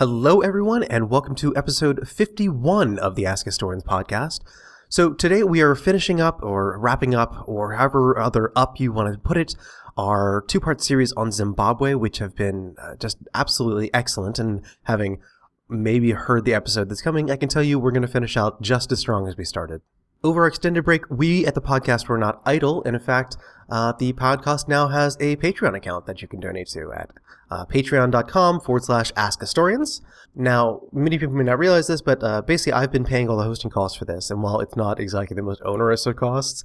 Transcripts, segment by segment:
Hello, everyone, and welcome to episode 51 of the Ask Historians podcast. So today we are finishing up, or wrapping up, or however other up you want to put it, our two-part series on Zimbabwe, which have been just absolutely excellent. And having maybe heard the episode that's coming, I can tell you we're going to finish out just as strong as we started. Over our extended break, we at the podcast were not idle, and in fact, the podcast now has a Patreon account that you can donate to at patreon.com/AskHistorians. Now, many people may not realize this, but basically I've been paying all the hosting costs for this, and while it's not exactly the most onerous of costs,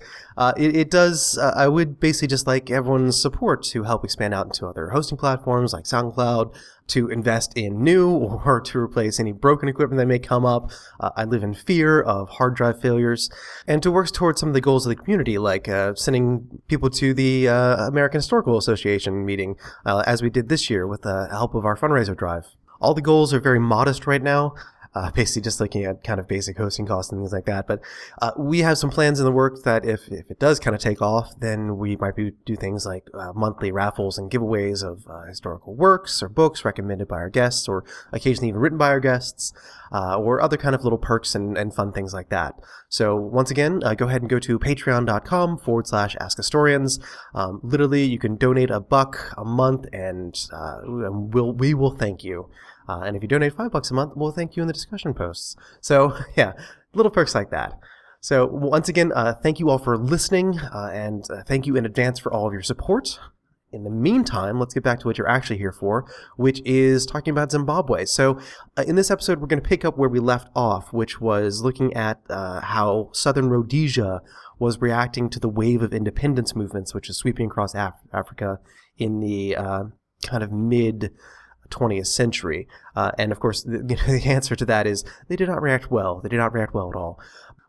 it does, I would basically just like everyone's support to help expand out into other hosting platforms like SoundCloud, to invest in new or to replace any broken equipment that may come up. I live in fear of hard drive failures, and to work towards some of the goals of the community, like sending people to the American Historical Association meeting, as we did this year with the help of our fundraiser drive. All the goals are very modest right now, basically just looking at kind of basic hosting costs and things like that. But we have some plans in the works that if it does kind of take off, then we might do things like monthly raffles and giveaways of historical works or books recommended by our guests, or occasionally even written by our guests, or other kind of little perks and fun things like that. So once again, go ahead and go to patreon.com/AskHistorians. Literally, you can donate $1 a month, and we will thank you. And if you donate $5 a month, we'll thank you in the discussion posts. So yeah, little perks like that. So once again, thank you all for listening, and thank you in advance for all of your support. In the meantime, let's get back to what you're actually here for, which is talking about Zimbabwe. So in this episode, we're going to pick up where we left off, which was looking at how southern Rhodesia was reacting to the wave of independence movements, which is sweeping across Africa in the kind of mid-20th century. And of course, the answer to that is they did not react well. They did not react well at all.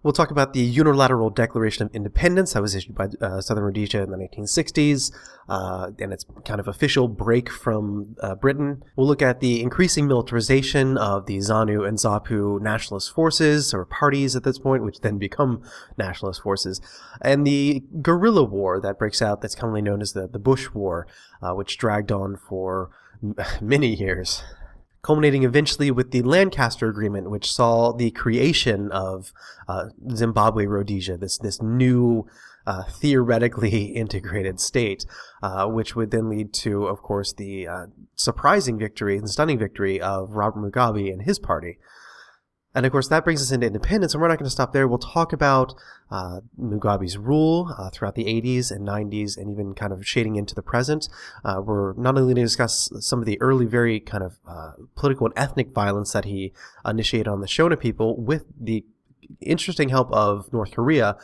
We'll talk about the Unilateral Declaration of Independence that was issued by Southern Rhodesia in the 1960s, and its kind of official break from Britain. We'll look at the increasing militarization of the ZANU and ZAPU nationalist forces, or parties at this point, which then become nationalist forces, and the guerrilla war that breaks out that's commonly known as the Bush War, which dragged on for many years, culminating eventually with the Lancaster Agreement, which saw the creation of Zimbabwe Rhodesia, this new theoretically integrated state, which would then lead to, of course, the surprising victory and stunning victory of Robert Mugabe and his party. And of course, that brings us into independence, and we're not going to stop there. We'll talk about Mugabe's rule throughout the 80s and 90s, and even kind of shading into the present. We're not only going to discuss some of the early, very kind of political and ethnic violence that he initiated on the Shona people with the interesting help of North Korea,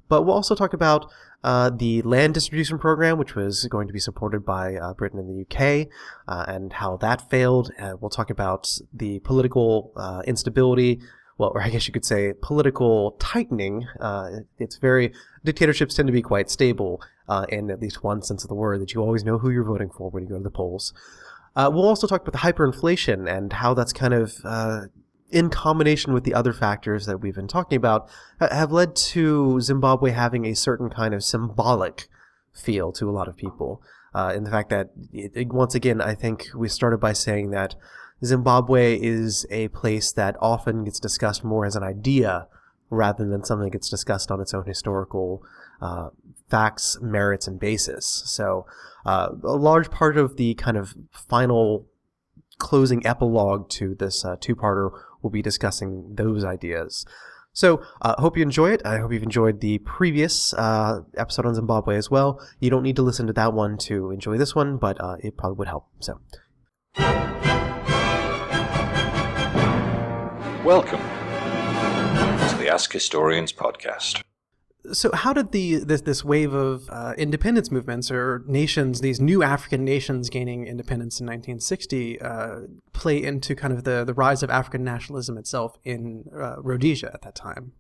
but we'll also talk about the land distribution program, which was going to be supported by Britain and the UK, and how that failed. We'll talk about the political instability, well, or I guess you could say political tightening. Dictatorships tend to be quite stable in at least one sense of the word, that you always know who you're voting for when you go to the polls. We'll also talk about the hyperinflation and how that's kind of in combination with the other factors that we've been talking about, have led to Zimbabwe having a certain kind of symbolic feel to a lot of people. In the fact that, once again, I think we started by saying that Zimbabwe is a place that often gets discussed more as an idea rather than something that gets discussed on its own historical facts, merits, and basis. So a large part of the kind of final closing epilogue to this two-parter will be discussing those ideas. So I hope you enjoy it. I hope you've enjoyed the previous episode on Zimbabwe as well. You don't need to listen to that one to enjoy this one, but it probably would help. So, welcome to the Ask Historians podcast. So how did this wave of independence movements, or nations, these new African nations gaining independence in 1960, play into kind of the rise of African nationalism itself in Rhodesia at that time?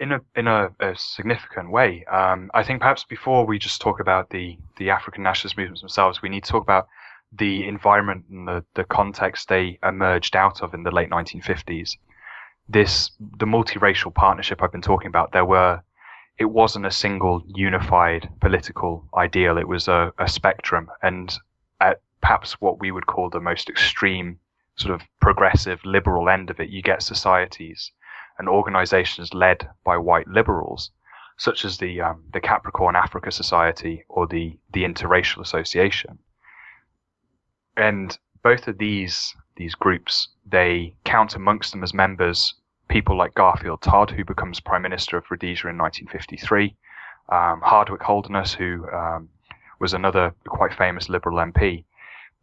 In a significant way. I think perhaps before we just talk about the African nationalist movements themselves, we need to talk about the environment and the context they emerged out of in the late 1950s. The multiracial partnership I've been talking about, it wasn't a single unified political ideal. It was a spectrum, and at perhaps what we would call the most extreme sort of progressive liberal end of it, you get societies and organizations led by white liberals, such as the Capricorn Africa Society or the Interracial Association. And both of these groups, they count amongst them as members people like Garfield Todd, who becomes Prime Minister of Rhodesia in 1953, Hardwick Holderness, who was another quite famous Liberal MP.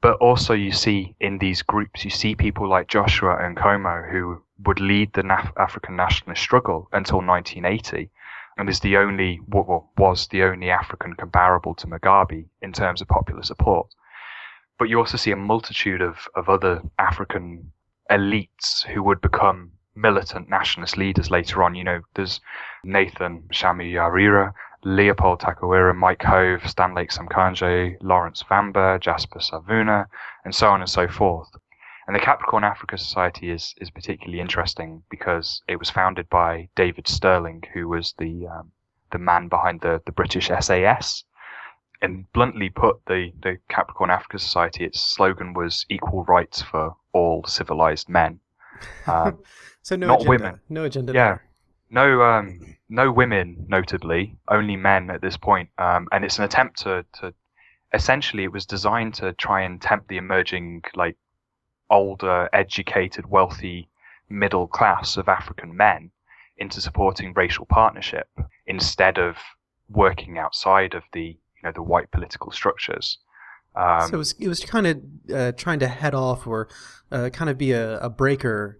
But also you see in these groups, you see people like Joshua Nkomo, who would lead the African nationalist struggle until 1980, and was the only African comparable to Mugabe in terms of popular support. But you also see a multitude of other African elites who would become militant nationalist leaders later on. You know, there's Nathan Shamuyarira, Leopold Takawira, Mike Hove, Stanley Samkanje, Lawrence Vamba, Jasper Savuna, and so on and so forth. And the Capricorn Africa Society is particularly interesting because it was founded by David Stirling, who was the man behind the British SAS. And bluntly put, the Capricorn Africa Society, its slogan was equal rights for all civilized men. So no not agenda. Women. No agenda. Yeah. No women, notably, only men at this point. And it's an attempt to essentially, it was designed to try and tempt the emerging, like, older, educated, wealthy middle class of African men into supporting racial partnership instead of working outside of the white political structures. So it was kind of trying to head off or kind of be a breaker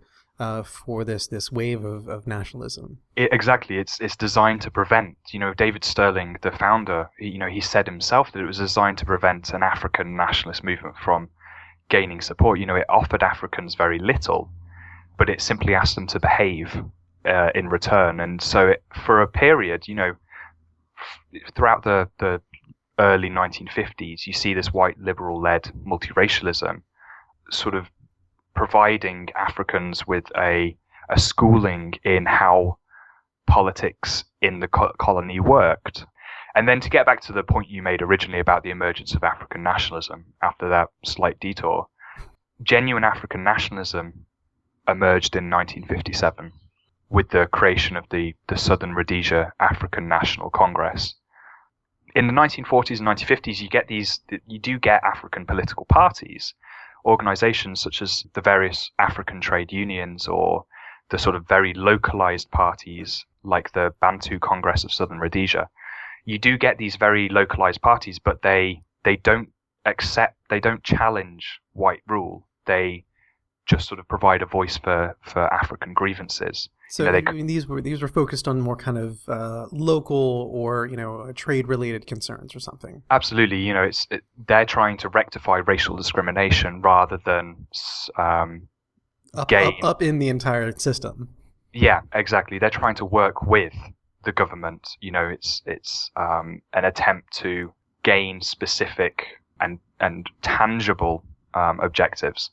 for this wave of nationalism. Exactly. It's designed to prevent, David Stirling, the founder, he said himself that it was designed to prevent an African nationalist movement from gaining support. It offered Africans very little, but it simply asked them to behave in return. And so for a period, throughout the early 1950s, you see this white liberal-led multiracialism sort of providing Africans with a schooling in how politics in the colony worked. And then to get back to the point you made originally about the emergence of African nationalism, after that slight detour, genuine African nationalism emerged in 1957 with the creation of the Southern Rhodesia African National Congress. In the 1940s and 1950s, you do get African political parties, organizations such as the various African trade unions or the sort of very localized parties like the Bantu Congress of Southern Rhodesia. You do get these very localized parties, but they don't challenge white rule. They just sort of provide a voice for African grievances. So these were focused on more kind of local or trade related concerns or something. Absolutely, they're trying to rectify racial discrimination rather than up in the entire system. Yeah, exactly. They're trying to work with the government. It's an attempt to gain specific and tangible objectives.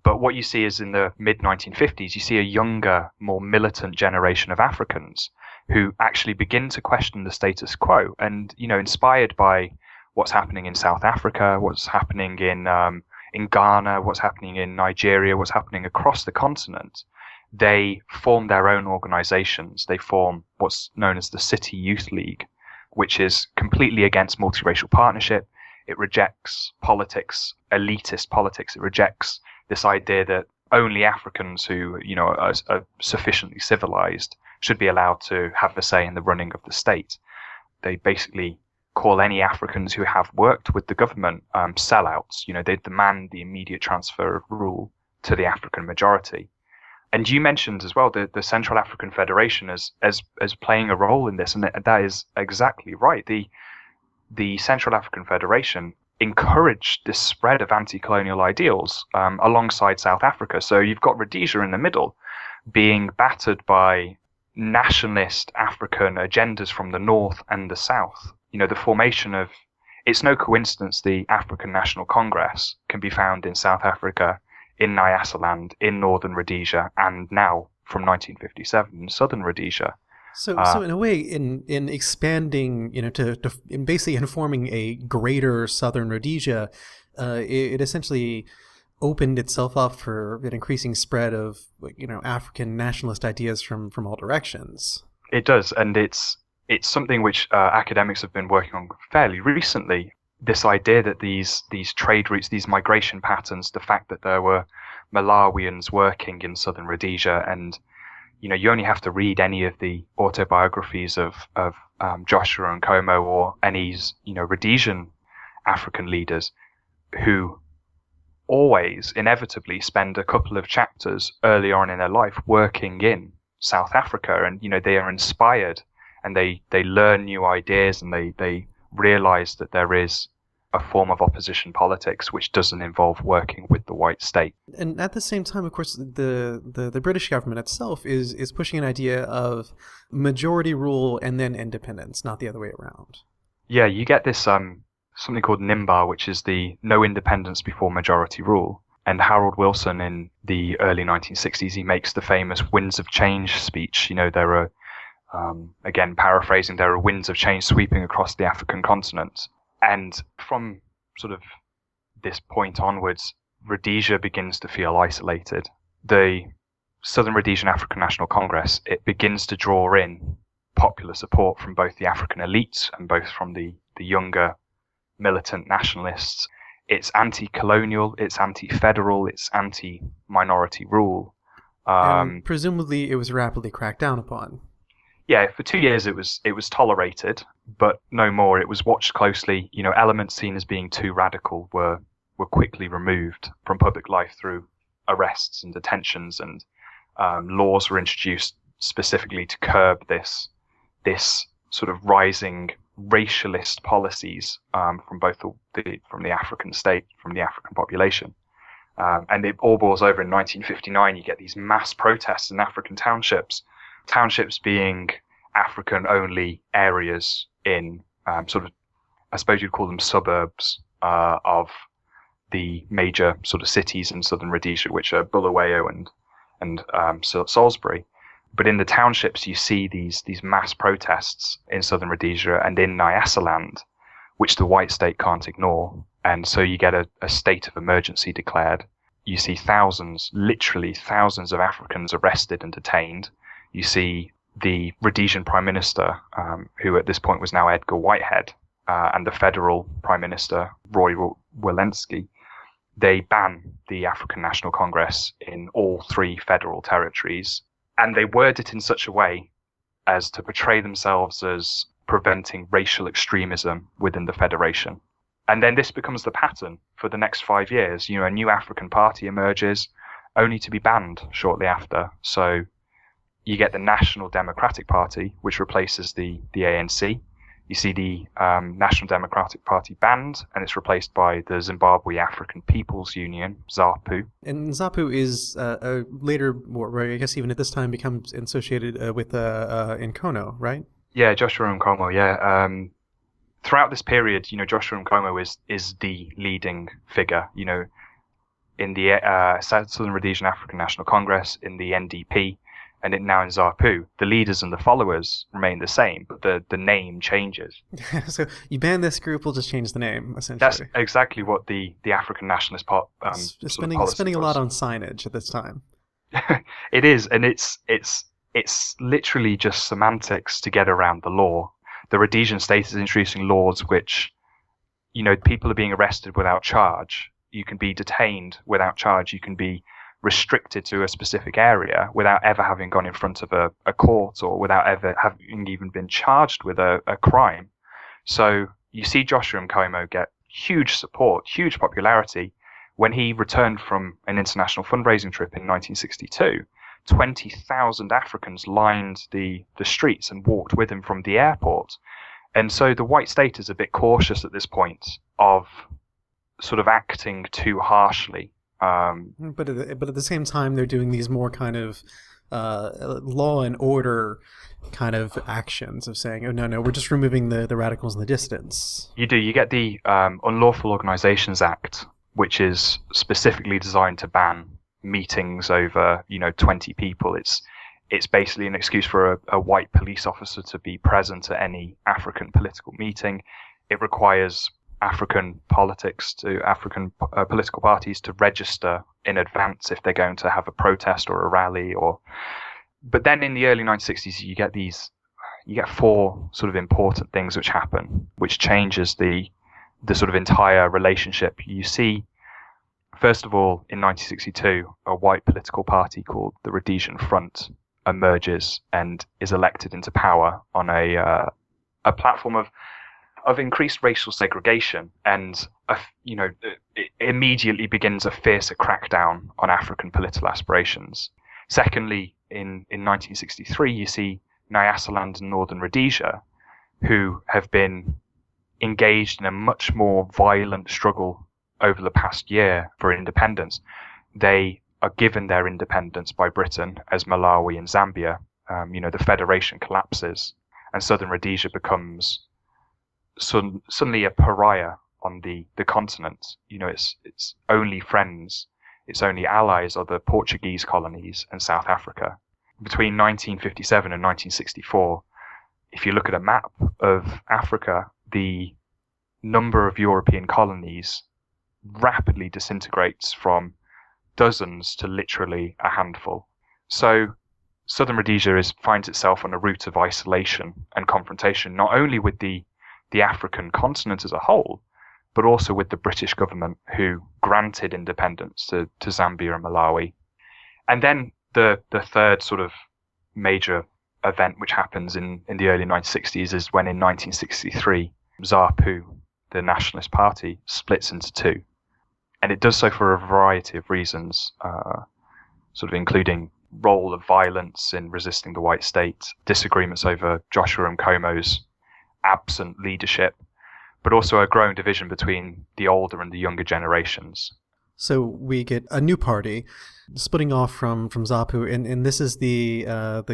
But what you see is in the mid-1950s, you see a younger, more militant generation of Africans who actually begin to question the status quo. And, inspired by what's happening in South Africa, what's happening in Ghana, what's happening in Nigeria, what's happening across the continent, they form their own organizations. They form what's known as the City Youth League, which is completely against multiracial partnership. It rejects politics, elitist politics. It rejects this idea that only Africans who, are sufficiently civilized should be allowed to have a say in the running of the state. They basically call any Africans who have worked with the government sellouts. They demand the immediate transfer of rule to the African majority. And you mentioned as well the Central African Federation as playing a role in this, and that is exactly right. The Central African Federation encouraged this spread of anti-colonial ideals alongside South Africa. So you've got Rhodesia in the middle being battered by nationalist African agendas from the north and the south. The formation of, it's no coincidence the African National Congress can be found in South Africa, in Nyasaland, in northern Rhodesia, and now from 1957 in southern Rhodesia. So in a way, in expanding, in basically informing a greater southern Rhodesia, it essentially opened itself up for an increasing spread of, African nationalist ideas from all directions. It does, and it's something which academics have been working on fairly recently. This idea that these trade routes, these migration patterns, the fact that there were Malawians working in southern Rhodesia, and you only have to read any of the autobiographies of Joshua and Nkomo or any Rhodesian African leaders who always inevitably spend a couple of chapters early on in their life working in South Africa, and they are inspired and they learn new ideas, and they realize that there is a form of opposition politics which doesn't involve working with the white state. And at the same time, of course, the British government itself is pushing an idea of majority rule and then independence, not the other way around. Yeah, you get this something called NIMBA, which is the no independence before majority rule. And Harold Wilson in the early 1960s, he makes the famous winds of change speech. There are, again, paraphrasing, there are winds of change sweeping across the African continent. And from sort of this point onwards, Rhodesia begins to feel isolated. The Southern Rhodesian African National Congress, it begins to draw in popular support from both the African elites and both from the younger militant nationalists. It's anti-colonial, it's anti-federal, it's anti-minority rule. And presumably it was rapidly cracked down upon. Yeah, for 2 years it was tolerated, but no more. It was watched closely. Elements seen as being too radical were quickly removed from public life through arrests and detentions, and laws were introduced specifically to curb this sort of rising racialist policies from both from the African state, from the African population. And it all boils over in 1959. You get these mass protests in African townships being African-only areas in sort of, I suppose you'd call them suburbs of the major sort of cities in southern Rhodesia, which are Bulawayo and Salisbury. But in the townships, you see these mass protests in southern Rhodesia and in Nyasaland, which the white state can't ignore. And so you get a state of emergency declared. You see literally thousands of Africans arrested and detained. You see the Rhodesian Prime Minister, who at this point was now Edgar Whitehead, and the federal Prime Minister, Roy Welensky. They ban the African National Congress in all 3 federal territories. And they word it in such a way as to portray themselves as preventing racial extremism within the federation. And then this becomes the pattern for the next 5 years. A new African party emerges, only to be banned shortly after. So you get the National Democratic Party, which replaces the ANC. You see the National Democratic Party banned, and it's replaced by the Zimbabwe African People's Union, ZAPU. And ZAPU is later, or I guess even at this time, becomes associated with Nkono, right? Yeah, Joshua Nkomo, yeah. Throughout this period, Joshua Nkomo is the leading figure, in the Southern Rhodesian African National Congress, in the NDP, and now in ZAPU. The leaders and the followers remain the same, but the name changes. So you ban this group, we'll just change the name, essentially. That's exactly what the African Nationalist spending a lot on signage at this time. It is, and it's literally just semantics to get around the law. The Rhodesian state is introducing laws which, people are being arrested without charge. You can be detained without charge. You can be restricted to a specific area without ever having gone in front of a court or without ever having even been charged with a crime. So you see Joshua Nkomo get huge support, huge popularity. When he returned from an international fundraising trip in 1962, 20,000 Africans lined the streets and walked with him from the airport. And so the white state is a bit cautious at this point of sort of acting too harshly. But at the same time, they're doing these more kind of law and order kind of actions of saying, oh, no, we're just removing the radicals in the distance. You get the Unlawful Organizations Act, which is specifically designed to ban meetings over 20 people. It's basically an excuse for a white police officer to be present at any African political meeting. It requires African politics to African political parties to register in advance if they're going to have a protest or a rally. But then in the early 1960s, you get four sort of important things which happen, which changes the sort of entire relationship. You see, first of all, in 1962, a white political party called the Rhodesian Front emerges and is elected into power on a platform of increased racial segregation, and it immediately begins a fiercer crackdown on African political aspirations. Secondly, in 1963, you see Nyasaland and Northern Rhodesia, who have been engaged in a much more violent struggle over the past year for independence. They are given their independence by Britain as Malawi and Zambia. The federation collapses, and Southern Rhodesia becomes suddenly a pariah on the continent. Its only friends, its only allies are the Portuguese colonies and South Africa. Between 1957 and 1964, if you look at a map of Africa, the number of European colonies rapidly disintegrates from dozens to literally a handful. So Southern Rhodesia finds itself on a route of isolation and confrontation, not only with the African continent as a whole, but also with the British government, who granted independence to Zambia and Malawi. And then the third sort of major event which happens in the early 1960s is when in 1963, ZAPU, the Nationalist Party, splits into two. And it does so for a variety of reasons, sort of including role of violence in resisting the white state, disagreements over Joshua Nkomo's absent leadership, but also a growing division between the older and the younger generations. So we get a new party splitting off from ZAPU, and this is the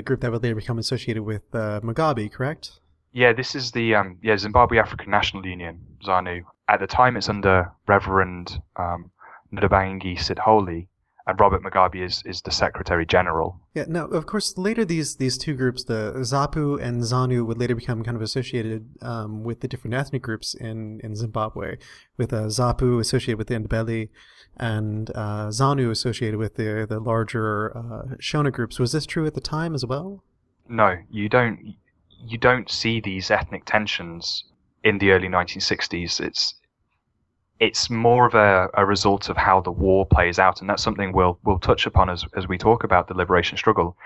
group that would later become associated with Mugabe, correct? Yeah, this is the Zimbabwe African National Union, ZANU. At the time, it's under Reverend Ndabangi Sidholi, and Robert Mugabe is the Secretary General. Yeah. Now, of course, later these two groups, the ZAPU and ZANU, would later become kind of associated with the different ethnic groups in Zimbabwe, with ZAPU associated with the Ndebele and ZANU associated with the larger Shona groups. Was this true at the time as well? No, you don't see these ethnic tensions in the early 1960s. It's more of a result of how the war plays out, and that's something we'll touch upon as we talk about the liberation struggle.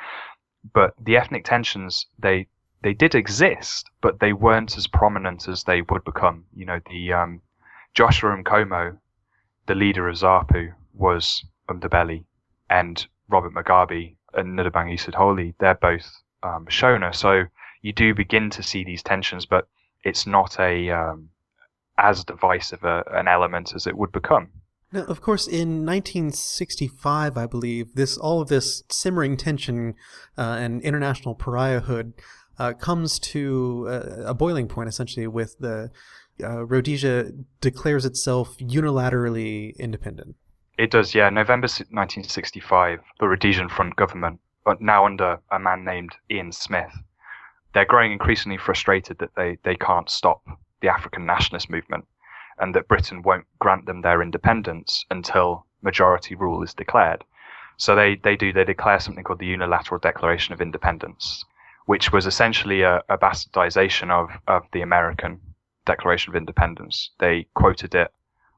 But the ethnic tensions, they did exist, but they weren't as prominent as they would become. Joshua Nkomo, the leader of ZAPU, was Ndebele, and Robert Mugabe and Ndabangi Sidholi, they're both Shona. So you do begin to see these tensions, but it's not as divisive an element as it would become. Now, of course, in 1965, I believe, all of this simmering tension and international pariahhood comes to a boiling point, essentially, with the Rhodesia declares itself unilaterally independent. It does, yeah. November 1965, the Rhodesian Front government, but now under a man named Ian Smith, they're growing increasingly frustrated that they can't stop the African nationalist movement, and that Britain won't grant them their independence until majority rule is declared. So they declare something called the Unilateral Declaration of Independence, which was essentially a bastardization of the American Declaration of Independence. They quoted it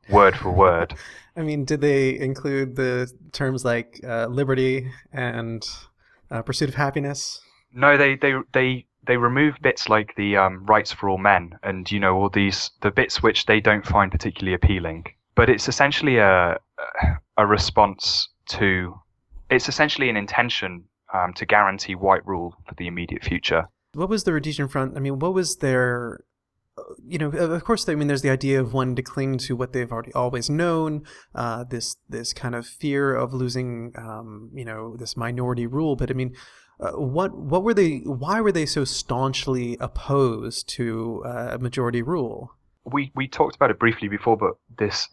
word for word. I mean, did they include the terms like liberty and pursuit of happiness? No, they remove bits like the rights for all men and, all the bits which they don't find particularly appealing. But it's essentially a response to, it's essentially an intention to guarantee white rule for the immediate future. What was the Rhodesian Front? I mean, what was their, of course, there's the idea of wanting to cling to what they've always known, this kind of fear of losing, this minority rule. But I mean, what were they? Why were they so staunchly opposed to majority rule? We talked about it briefly before, but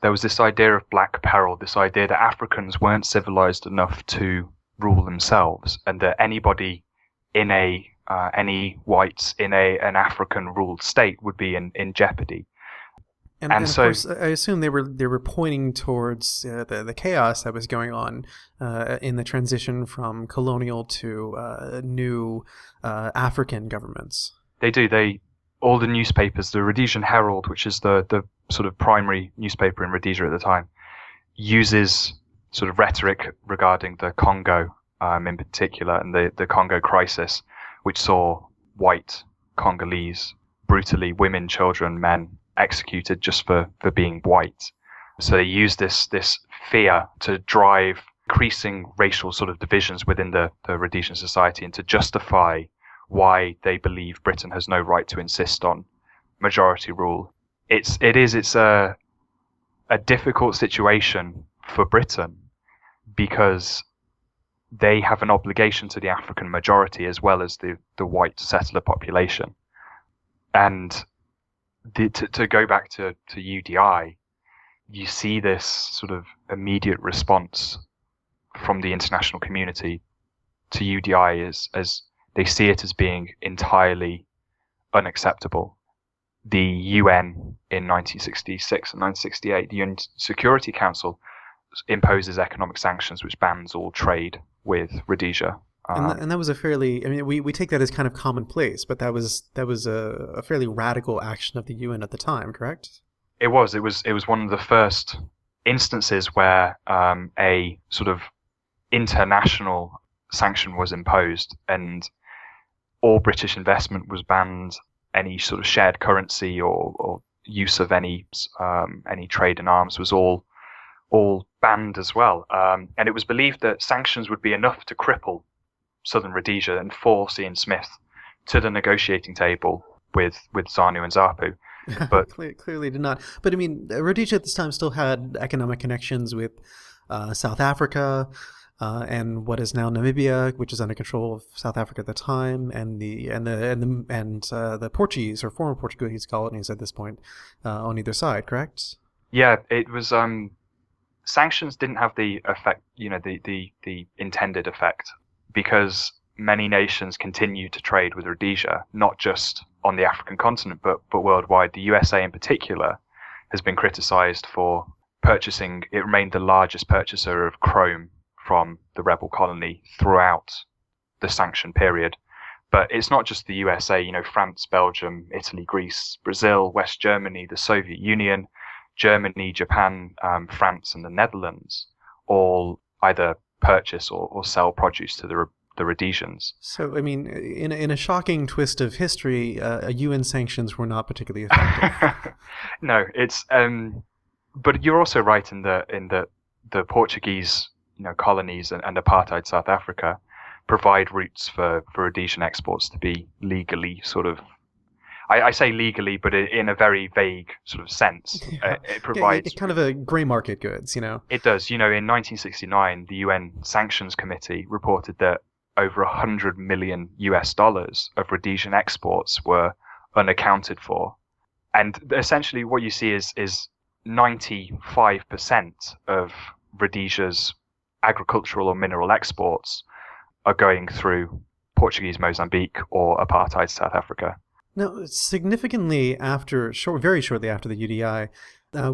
there was this idea of black peril, this idea that Africans weren't civilized enough to rule themselves, and that anybody in any whites in an African ruled state would be in jeopardy. And of so course, I assume they were pointing towards the chaos that was going on in the transition from colonial to new African governments. all the newspapers, the Rhodesian Herald, which is the sort of primary newspaper in Rhodesia at the time, uses sort of rhetoric regarding the Congo in particular, and the Congo crisis, which saw white Congolese brutally, women, children, men, executed just for being white. So they use this fear to drive increasing racial sort of divisions within the Rhodesian society, and to justify why they believe Britain has no right to insist on majority rule. It's a difficult situation for Britain, because they have an obligation to the African majority as well as the white settler population. And to go back to UDI, you see this sort of immediate response from the international community to UDI as they see it as being entirely unacceptable. The UN in 1966 and 1968, the UN Security Council imposes economic sanctions which bans all trade with Rhodesia. And that was a fairly, I mean, we take that as kind of commonplace, but that was a fairly radical action of the UN at the time, correct? It was one of the first instances where a sort of international sanction was imposed, and all British investment was banned. Any sort of shared currency or use of any trade in arms was all banned as well. And it was believed that sanctions would be enough to cripple Southern Rhodesia and force Ian Smith to the negotiating table with ZANU and ZAPU. But clearly did not. But I mean, Rhodesia at this time still had economic connections with South Africa and what is now Namibia, which is under control of South Africa at the time, and the Portuguese or former Portuguese colonies at this point on either side. Correct? Yeah, it was. Sanctions didn't have the effect, the intended effect, because many nations continue to trade with Rhodesia, not just on the African continent, but worldwide. The USA in particular has been criticized for purchasing. It remained the largest purchaser of chrome from the rebel colony throughout the sanction period. But it's not just the USA, France, Belgium, Italy, Greece, Brazil, West Germany, the Soviet Union, Germany, Japan, France, and the Netherlands all either purchase or sell produce to the Rhodesians. So, I mean, in a shocking twist of history, UN sanctions were not particularly effective. No, it's. But you're also right in the Portuguese, colonies and apartheid South Africa provide routes for Rhodesian exports to be legally sort of. I say legally, but in a very vague sort of sense. Yeah. It provides it's kind of a gray market goods, It does. In 1969, the UN Sanctions Committee reported that over $100 million of Rhodesian exports were unaccounted for, and essentially what you see is 95% of Rhodesia's agricultural or mineral exports are going through Portuguese Mozambique or apartheid South Africa. Now, significantly very shortly after the UDI,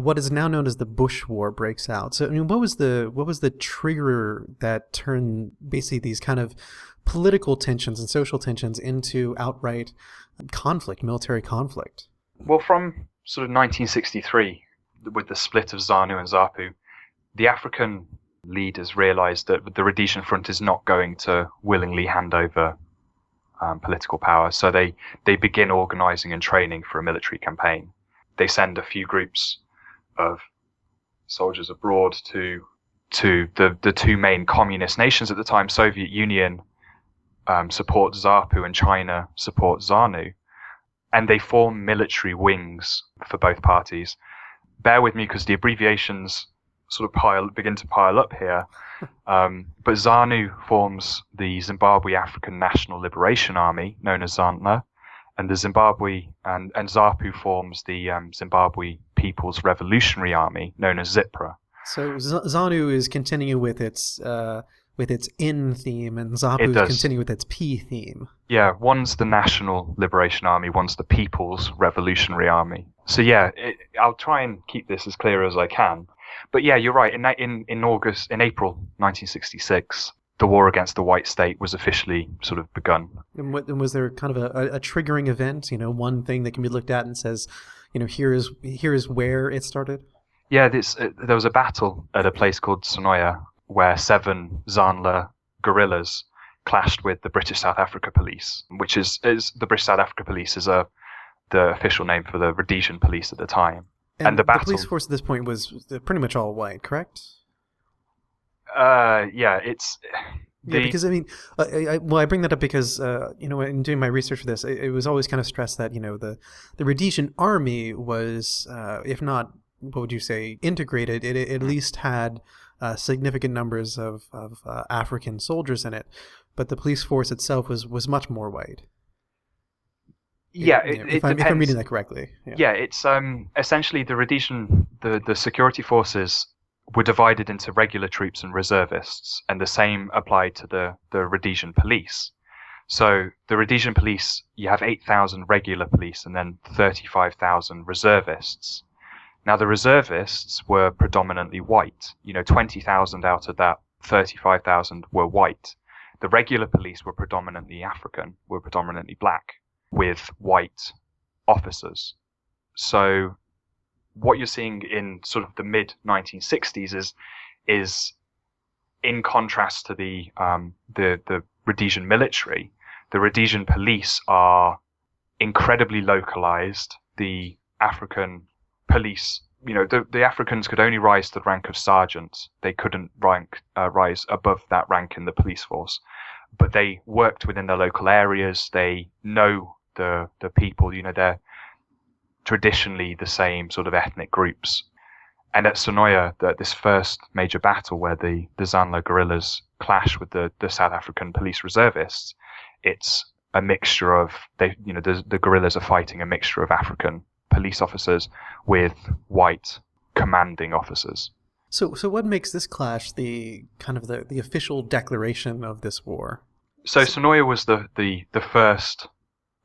what is now known as the Bush War breaks out. So, I mean, what was the trigger that turned basically these kind of political tensions and social tensions into outright conflict, military conflict? Well, from sort of 1963, with the split of ZANU and ZAPU, the African leaders realized that the Rhodesian front is not going to willingly hand over political power. So they begin organizing and training for a military campaign. They send a few groups of soldiers abroad to the two main communist nations at the time. Soviet Union supports ZAPU and China supports ZANU. And they form military wings for both parties. Bear with me because the abbreviations sort of begin to pile up here. But ZANU forms the Zimbabwe African National Liberation Army, known as ZANLA, and the Zimbabwe and ZAPU forms the Zimbabwe People's Revolutionary Army, known as ZIPRA. So ZANU is continuing with its with its in theme, and It ZAPU's does. continue with its P theme. Yeah, one's the National Liberation Army, one's the People's Revolutionary Army. So yeah, I'll try and keep this as clear as I can. But yeah, you're right. In April 1966, the war against the white state was officially sort of begun. And was there kind of a triggering event? One thing that can be looked at and says, here is where it started. Yeah, there was a battle at a place called Sonoya where 7 Zanla guerrillas clashed with the British South Africa Police, which is the British South Africa Police is the official name for the Rhodesian police at the time. And the battle, police force at this point was pretty much all white, correct? Yeah, it's. Because I bring that up because in doing my research for this, it was always kind of stressed that the Rhodesian army was, if not, what would you say, integrated, it at least had significant numbers of African soldiers in it, but the police force itself was much more white. Yeah, if I'm reading that correctly. Yeah, it's essentially the Rhodesian the security forces were divided into regular troops and reservists, and the same applied to the Rhodesian police. So the Rhodesian police, you have 8,000 regular police and then 35,000 reservists. Now the reservists were predominantly white. 20,000 out of that 35,000 were white. The regular police were predominantly African, were predominantly black, with white officers. So what you're seeing in sort of the mid 1960s is in contrast to the Rhodesian military. The Rhodesian police are incredibly localized. The African police, the Africans could only rise to the rank of sergeant. They couldn't rise above that rank in the police force. But they worked within their local areas. They know the people. They're traditionally the same sort of ethnic groups. And at Sonoya, this first major battle where the Zanla guerrillas clash with the South African police reservists, it's a mixture of the guerrillas are fighting a mixture of African police officers with white commanding officers. So what makes this clash the kind of the official declaration of this war? So Sonoya was the first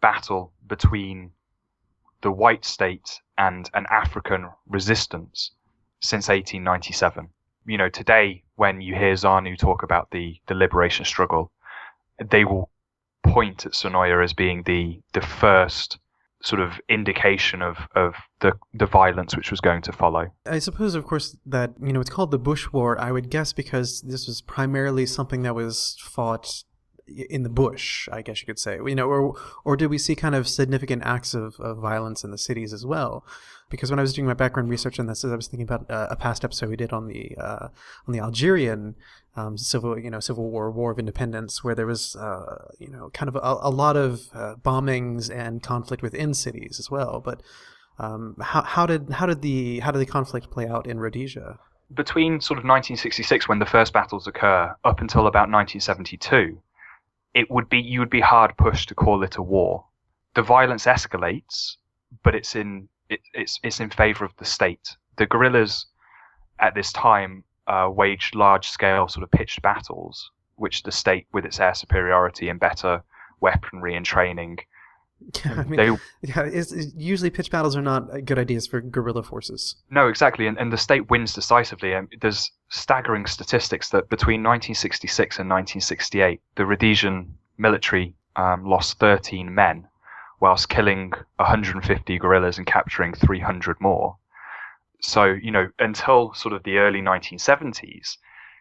battle between the white state and an African resistance since 1897. Today when you hear ZANU talk about the liberation struggle, they will point at Sonoya as being the first sort of indication of the violence which was going to follow. I suppose, of course, that it's called the Bush War, I would guess, because this was primarily something that was fought in the bush, I guess you could say, or did we see kind of significant acts of violence in the cities as well? Because when I was doing my background research on this, I was thinking about a past episode we did on the Algerian Civil War of Independence, where there was kind of a lot of bombings and conflict within cities as well. But how did the conflict play out in Rhodesia? Between sort of 1966, when the first battles occur, up until about 1972. You would be hard pushed to call it a war. The violence escalates, but it's in favor of the state. The guerrillas at this time waged large-scale sort of pitched battles, which the state, with its air superiority and better weaponry and training, usually pitched battles are not good ideas for guerrilla forces. No, exactly, and the state wins decisively. There's staggering statistics that between 1966 and 1968, the Rhodesian military lost 13 men, whilst killing 150 guerrillas and capturing 300 more. So, until sort of the early 1970s,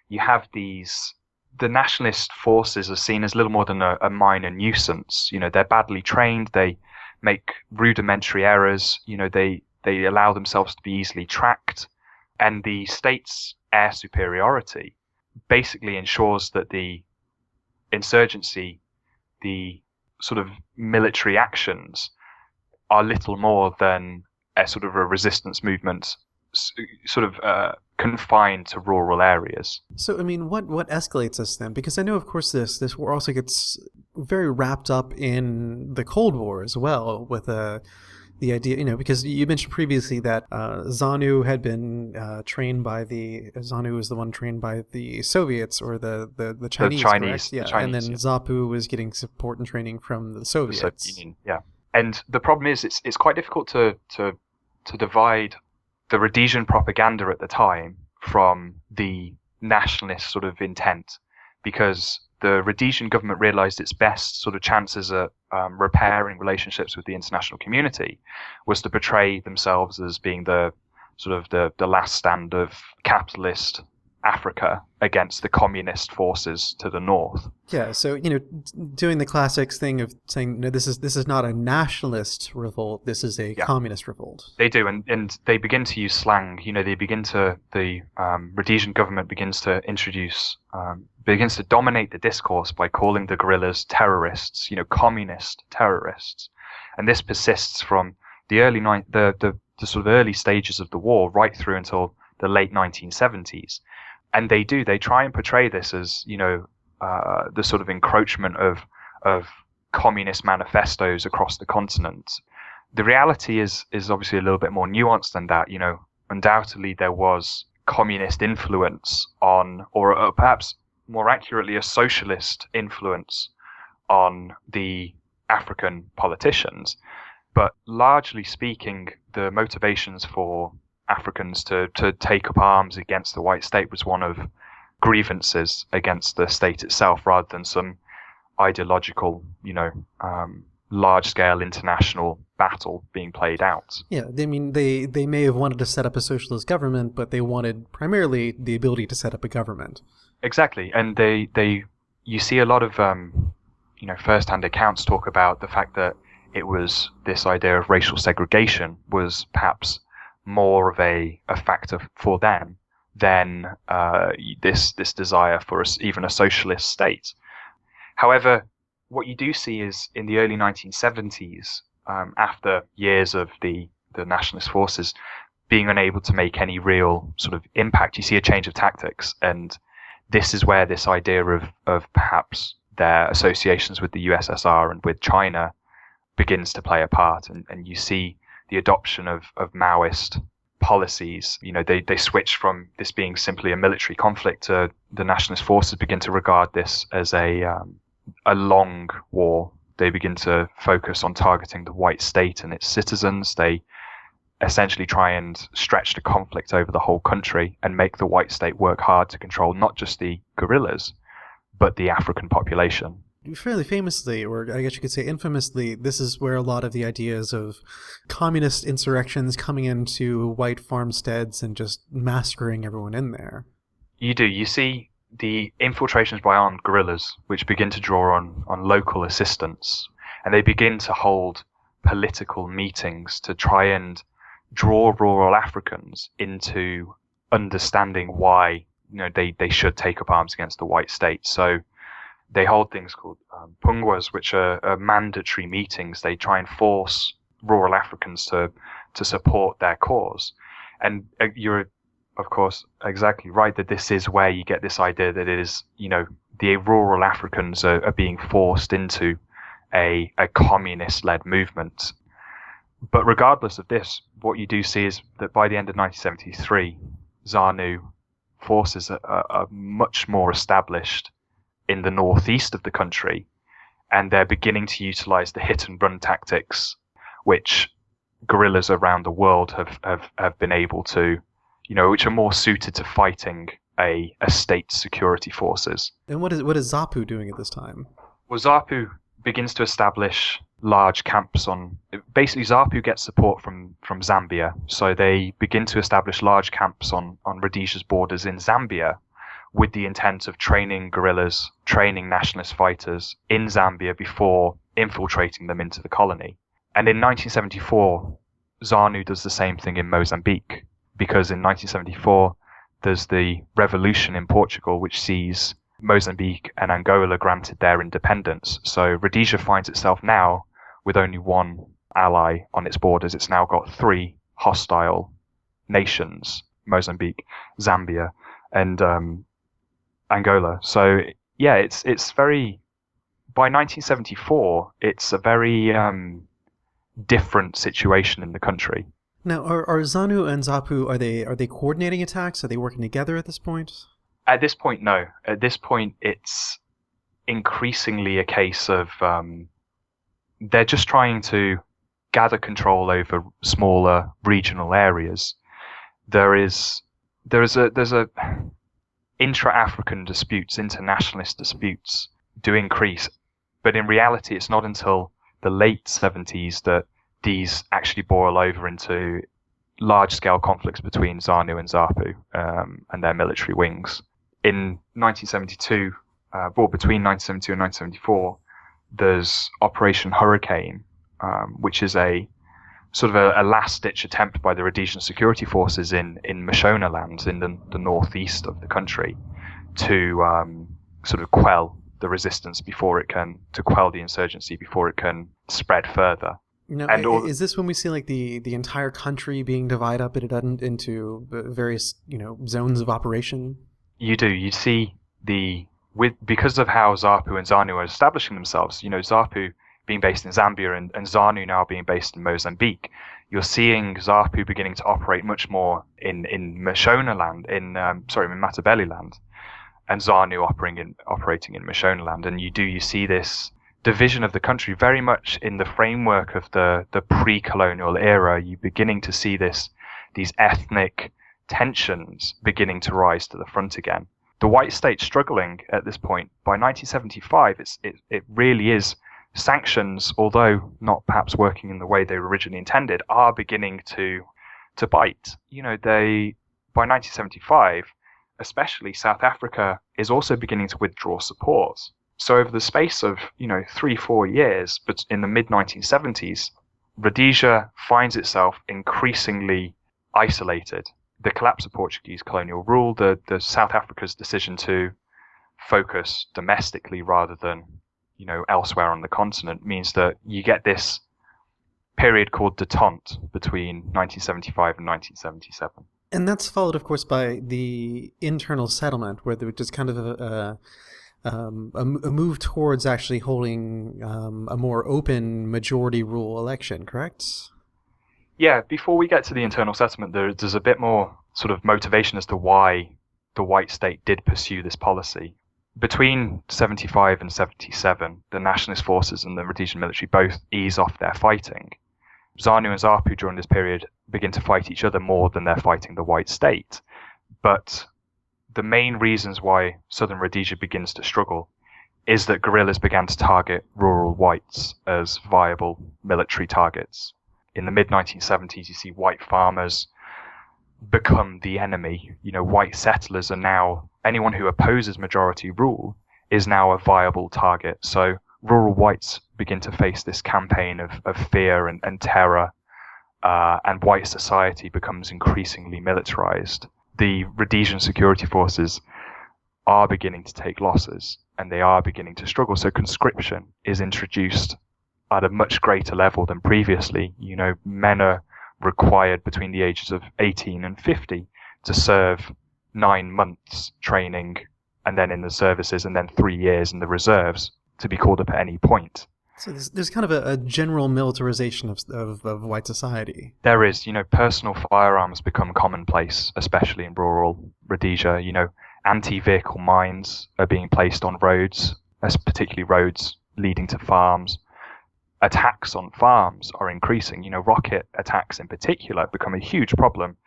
you have the nationalist forces are seen as little more than a minor nuisance. They're badly trained. They make rudimentary errors. They allow themselves to be easily tracked. And the state's air superiority basically ensures that the insurgency, the sort of military actions, are little more than a sort of a resistance movement, sort of confined to rural areas. So, what escalates this then? Because I know, of course, this war also gets very wrapped up in the Cold War as well, with the idea, because you mentioned previously that ZANU had been ZANU was the one trained by the Soviets or the Chinese, correct? Yeah, and then ZAPU was getting support and training from the Soviets. The Soviet Union, yeah. And the problem is, it's quite difficult to divide the Rhodesian propaganda at the time from the nationalist sort of intent, because the Rhodesian government realized its best sort of chances at repairing relationships with the international community was to portray themselves as being the sort of the last stand of capitalist Africa against the communist forces to the north. Yeah, so doing the classics thing of saying, no, this is not a nationalist revolt, this is a communist revolt. They do, and they begin to use slang. The Rhodesian government begins to dominate the discourse by calling the guerrillas terrorists, communist terrorists, and this persists from the sort of early stages of the war right through until the late 1970s. And they try and portray this as, the sort of encroachment of communist manifestos across the continent. The reality is obviously a little bit more nuanced than that. Undoubtedly there was communist influence on, or perhaps more accurately, a socialist influence on the African politicians. But largely speaking, the motivations for Africans to take up arms against the white state was one of grievances against the state itself, rather than some ideological, large-scale international battle being played out. Yeah, they may have wanted to set up a socialist government, but they wanted primarily the ability to set up a government. Exactly, and you see a lot of first-hand accounts talk about the fact that it was this idea of racial segregation was perhaps more of a factor for them than this desire for even a socialist state. However, what you do see is in the early 1970s, after years of the nationalist forces being unable to make any real sort of impact, you see a change of tactics, and this is where this idea of perhaps their associations with the USSR and with China begins to play a part, and you see the adoption of Maoist policies. They switch from this being simply a military conflict to the nationalist forces begin to regard this as a long war. They begin to focus on targeting the white state and its citizens. They essentially try and stretch the conflict over the whole country and make the white state work hard to control not just the guerrillas, but the African population. Fairly famously, or I guess you could say infamously, this is where a lot of the ideas of communist insurrections coming into white farmsteads and just massacring everyone in there. You do. You see the infiltrations by armed guerrillas, which begin to draw on local assistance, and they begin to hold political meetings to try and draw rural Africans into understanding why they should take up arms against the white state. So they hold things called pungwas, which are mandatory meetings. They try and force rural Africans to support their cause. And you're, of course, exactly right that this is where you get this idea that it is, the rural Africans are being forced into a communist-led movement. But regardless of this, what you do see is that by the end of 1973, ZANU forces are much more established in the northeast of the country, and they're beginning to utilize the hit and run tactics, which guerrillas around the world have been able to, which are more suited to fighting a state security forces. And what is ZAPU doing at this time? Well, ZAPU begins to establish large camps basically ZAPU gets support from Zambia, so they begin to establish large camps on Rhodesia's borders in Zambia, with the intent of training guerrillas, training nationalist fighters in Zambia before infiltrating them into the colony. And in 1974, ZANU does the same thing in Mozambique, because in 1974, there's the revolution in Portugal, which sees Mozambique and Angola granted their independence. So Rhodesia finds itself now with only one ally on its borders. It's now got three hostile nations, Mozambique, Zambia, and Angola. So yeah, it's very, by 1974, it's a very different situation in the country. Now, are ZANU and ZAPU, are they coordinating attacks? Are they working together at this point? At this point, no. At this point, it's increasingly a case of they're just trying to gather control over smaller regional areas. There's a intra-African disputes, internationalist disputes do increase, but in reality, it's not until the late 70s that these actually boil over into large-scale conflicts between ZANU and ZAPU and their military wings. In 1972, between 1972 and 1974, there's Operation Hurricane, which is a sort of a last-ditch attempt by the Rhodesian security forces in Mashonaland, in the northeast of the country, to sort of quell the resistance to quell the insurgency before it can spread further. Now, is this when we see like the entire country being divided up into various zones of operation? You do. You see because of how ZAPU and ZANU are establishing themselves. ZAPU being based in Zambia and ZANU now being based in Mozambique. You're seeing ZAPU beginning to operate much more in Mashonaland, in Matabeleland, and ZANU operating in Mashonaland. And you see this division of the country very much in the framework of the pre-colonial era. You're beginning to see these ethnic tensions beginning to rise to the front again. The white state struggling at this point. By 1975, it really is. Sanctions, although not perhaps working in the way they were originally intended, are beginning to bite. By 1975, especially South Africa is also beginning to withdraw support. So over the space of 3-4 years, but in the mid-1970s, Rhodesia finds itself increasingly isolated. The collapse of Portuguese colonial rule, the South Africa's decision to focus domestically rather than elsewhere on the continent, means that you get this period called détente between 1975 and 1977. And that's followed, of course, by the internal settlement, where there was just kind of a move towards actually holding a more open majority rule election, correct? Yeah, before we get to the internal settlement, there's a bit more sort of motivation as to why the white state did pursue this policy. Between 75 and 77, the nationalist forces and the Rhodesian military both ease off their fighting. ZANU and ZAPU during this period begin to fight each other more than they're fighting the white state. But the main reasons why southern Rhodesia begins to struggle is that guerrillas began to target rural whites as viable military targets. In the mid-1970s, you see white farmers become the enemy. White settlers are now, anyone who opposes majority rule is now a viable target. So rural whites begin to face this campaign of fear and terror, and white society becomes increasingly militarized. The Rhodesian security forces are beginning to take losses, and they are beginning to struggle. So conscription is introduced at a much greater level than previously. Men are required between the ages of 18 and 50 to serve 9 months training, and then in the services, and then 3 years in the reserves to be called up at any point. So there's kind of a general militarization of white society. There is. Personal firearms become commonplace, especially in rural Rhodesia. Anti-vehicle mines are being placed on roads, particularly roads leading to farms. Attacks on farms are increasing. Rocket attacks in particular become a huge problem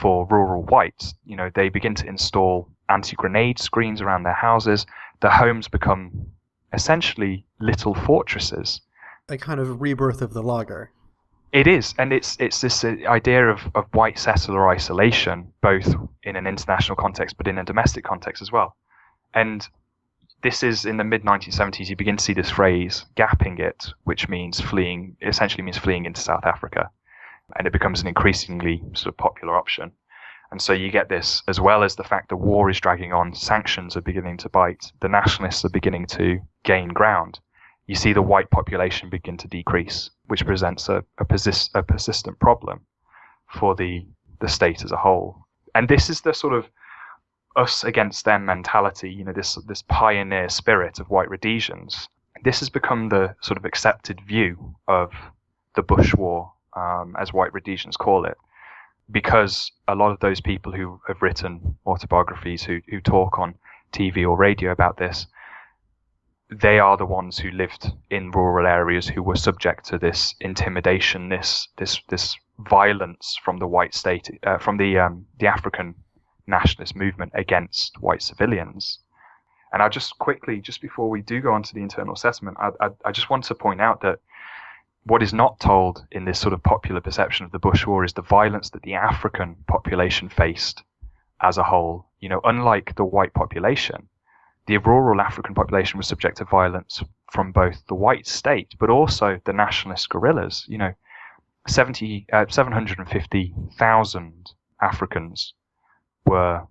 for rural whites. They begin to install anti-grenade screens around their houses. Their homes become essentially little fortresses. A kind of rebirth of the logger. It is, and it's this idea of white settler isolation, both in an international context but in a domestic context as well. And this is in the mid-1970s, you begin to see this phrase, gapping it, which essentially means fleeing into South Africa. And it becomes an increasingly sort of popular option. And so you get this, as well as the fact the war is dragging on, sanctions are beginning to bite, the nationalists are beginning to gain ground. You see the white population begin to decrease, which presents a persistent problem for the state as a whole. And this is the sort of us against them mentality, this pioneer spirit of white Rhodesians. This has become the sort of accepted view of the Bush War, as white Rhodesians call it, because a lot of those people who have written autobiographies, who talk on TV or radio about this, they are the ones who lived in rural areas, who were subject to this intimidation, this violence from the white state, from the African nationalist movement against white civilians. And I just quickly, just before we do go on to the internal settlement, I just want to point out that what is not told in this sort of popular perception of the Bush War is the violence that the African population faced as a whole. You know, unlike the white population, the rural African population was subject to violence from both the white state, but also the nationalist guerrillas. You know, 750,000 Africans were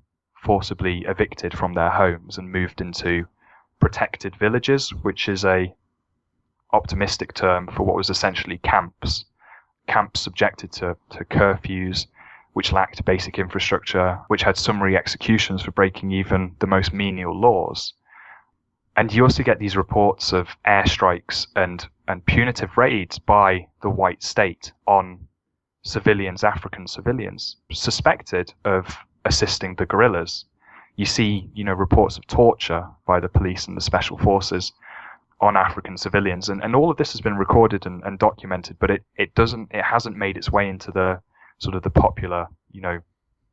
forcibly evicted from their homes and moved into protected villages, which is a optimistic term for what was essentially camps subjected to curfews, which lacked basic infrastructure, which had summary executions for breaking even the most menial laws. And you also get these reports of airstrikes and punitive raids by the white state on civilians, African civilians, suspected of assisting the guerrillas. You see, you know, reports of torture by the police and the special forces on African civilians, and all of this has been recorded and documented, but it hasn't made its way into the sort of the popular, you know,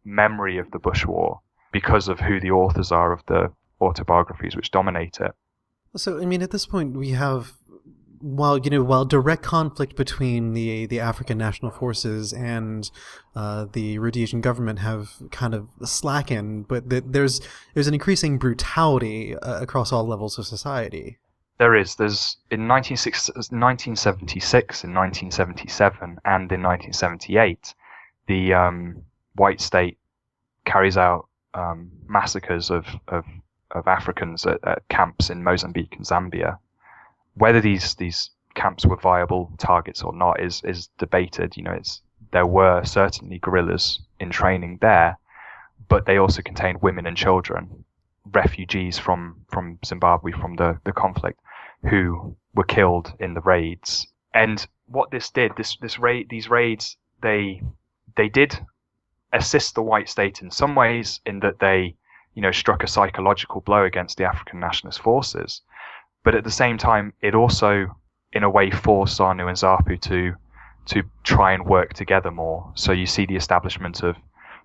memory of the Bush War because of who the authors are of the autobiographies which dominate it. So, I mean, at this point, we have, while direct conflict between the African national forces and the Rhodesian government have kind of slackened, but there's an increasing brutality across all levels of society. There's in 1976, in 1977, and in 1978, the white state carries out massacres of Africans at camps in Mozambique and Zambia. Whether these camps were viable targets or not is debated. You know, there were certainly guerrillas in training there, but they also contained women and children, refugees from Zimbabwe, from the conflict, who were killed in the raids. And what this did, these raids, they did assist the white state in some ways, in that they, you know, struck a psychological blow against the African nationalist forces. But at the same time, it also, in a way, forced ZANU and ZAPU to try and work together more. So you see the establishment of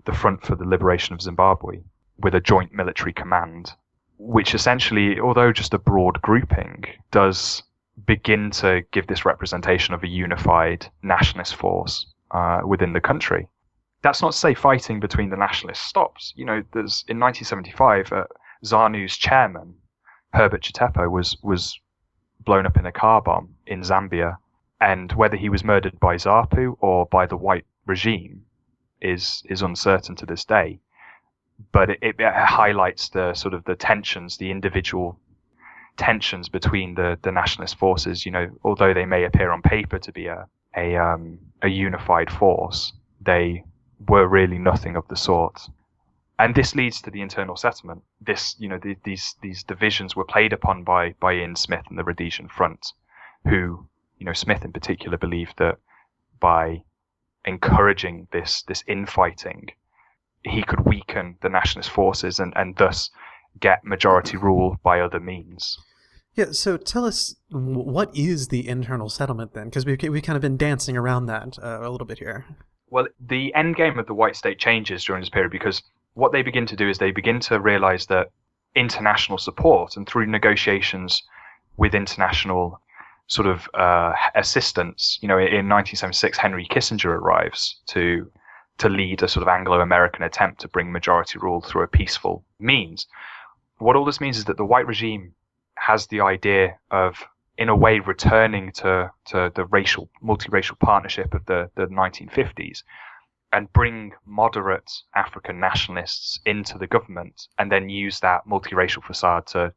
the Front for the Liberation of Zimbabwe with a joint military command, which essentially, although just a broad grouping, does begin to give this representation of a unified nationalist force within the country. That's not to say fighting between the nationalists stops. You know, there's in 1975, ZANU's chairman, Herbert Chitepo, was blown up in a car bomb in Zambia, and whether he was murdered by ZAPU or by the white regime is uncertain to this day. But it highlights the sort of the tensions, the individual tensions between the nationalist forces. You know, although they may appear on paper to be a unified force, they were really nothing of the sort. And this leads to the internal settlement. This, you know, these divisions were played upon by Ian Smith and the Rhodesian Front, who, you know, Smith in particular believed that by encouraging this infighting, he could weaken the nationalist forces and thus get majority rule by other means. Yeah, so tell us, what is the internal settlement then? Because we've kind of been dancing around that a little bit here. Well, the end game of the white state changes during this period, because what they begin to do is they begin to realize that international support, and through negotiations with international sort of assistance, you know, in 1976, Henry Kissinger arrives to lead a sort of Anglo-American attempt to bring majority rule through a peaceful means. What all this means is that the white regime has the idea of, in a way, returning to the multiracial partnership of the 1950s, and bring moderate African nationalists into the government, and then use that multiracial facade to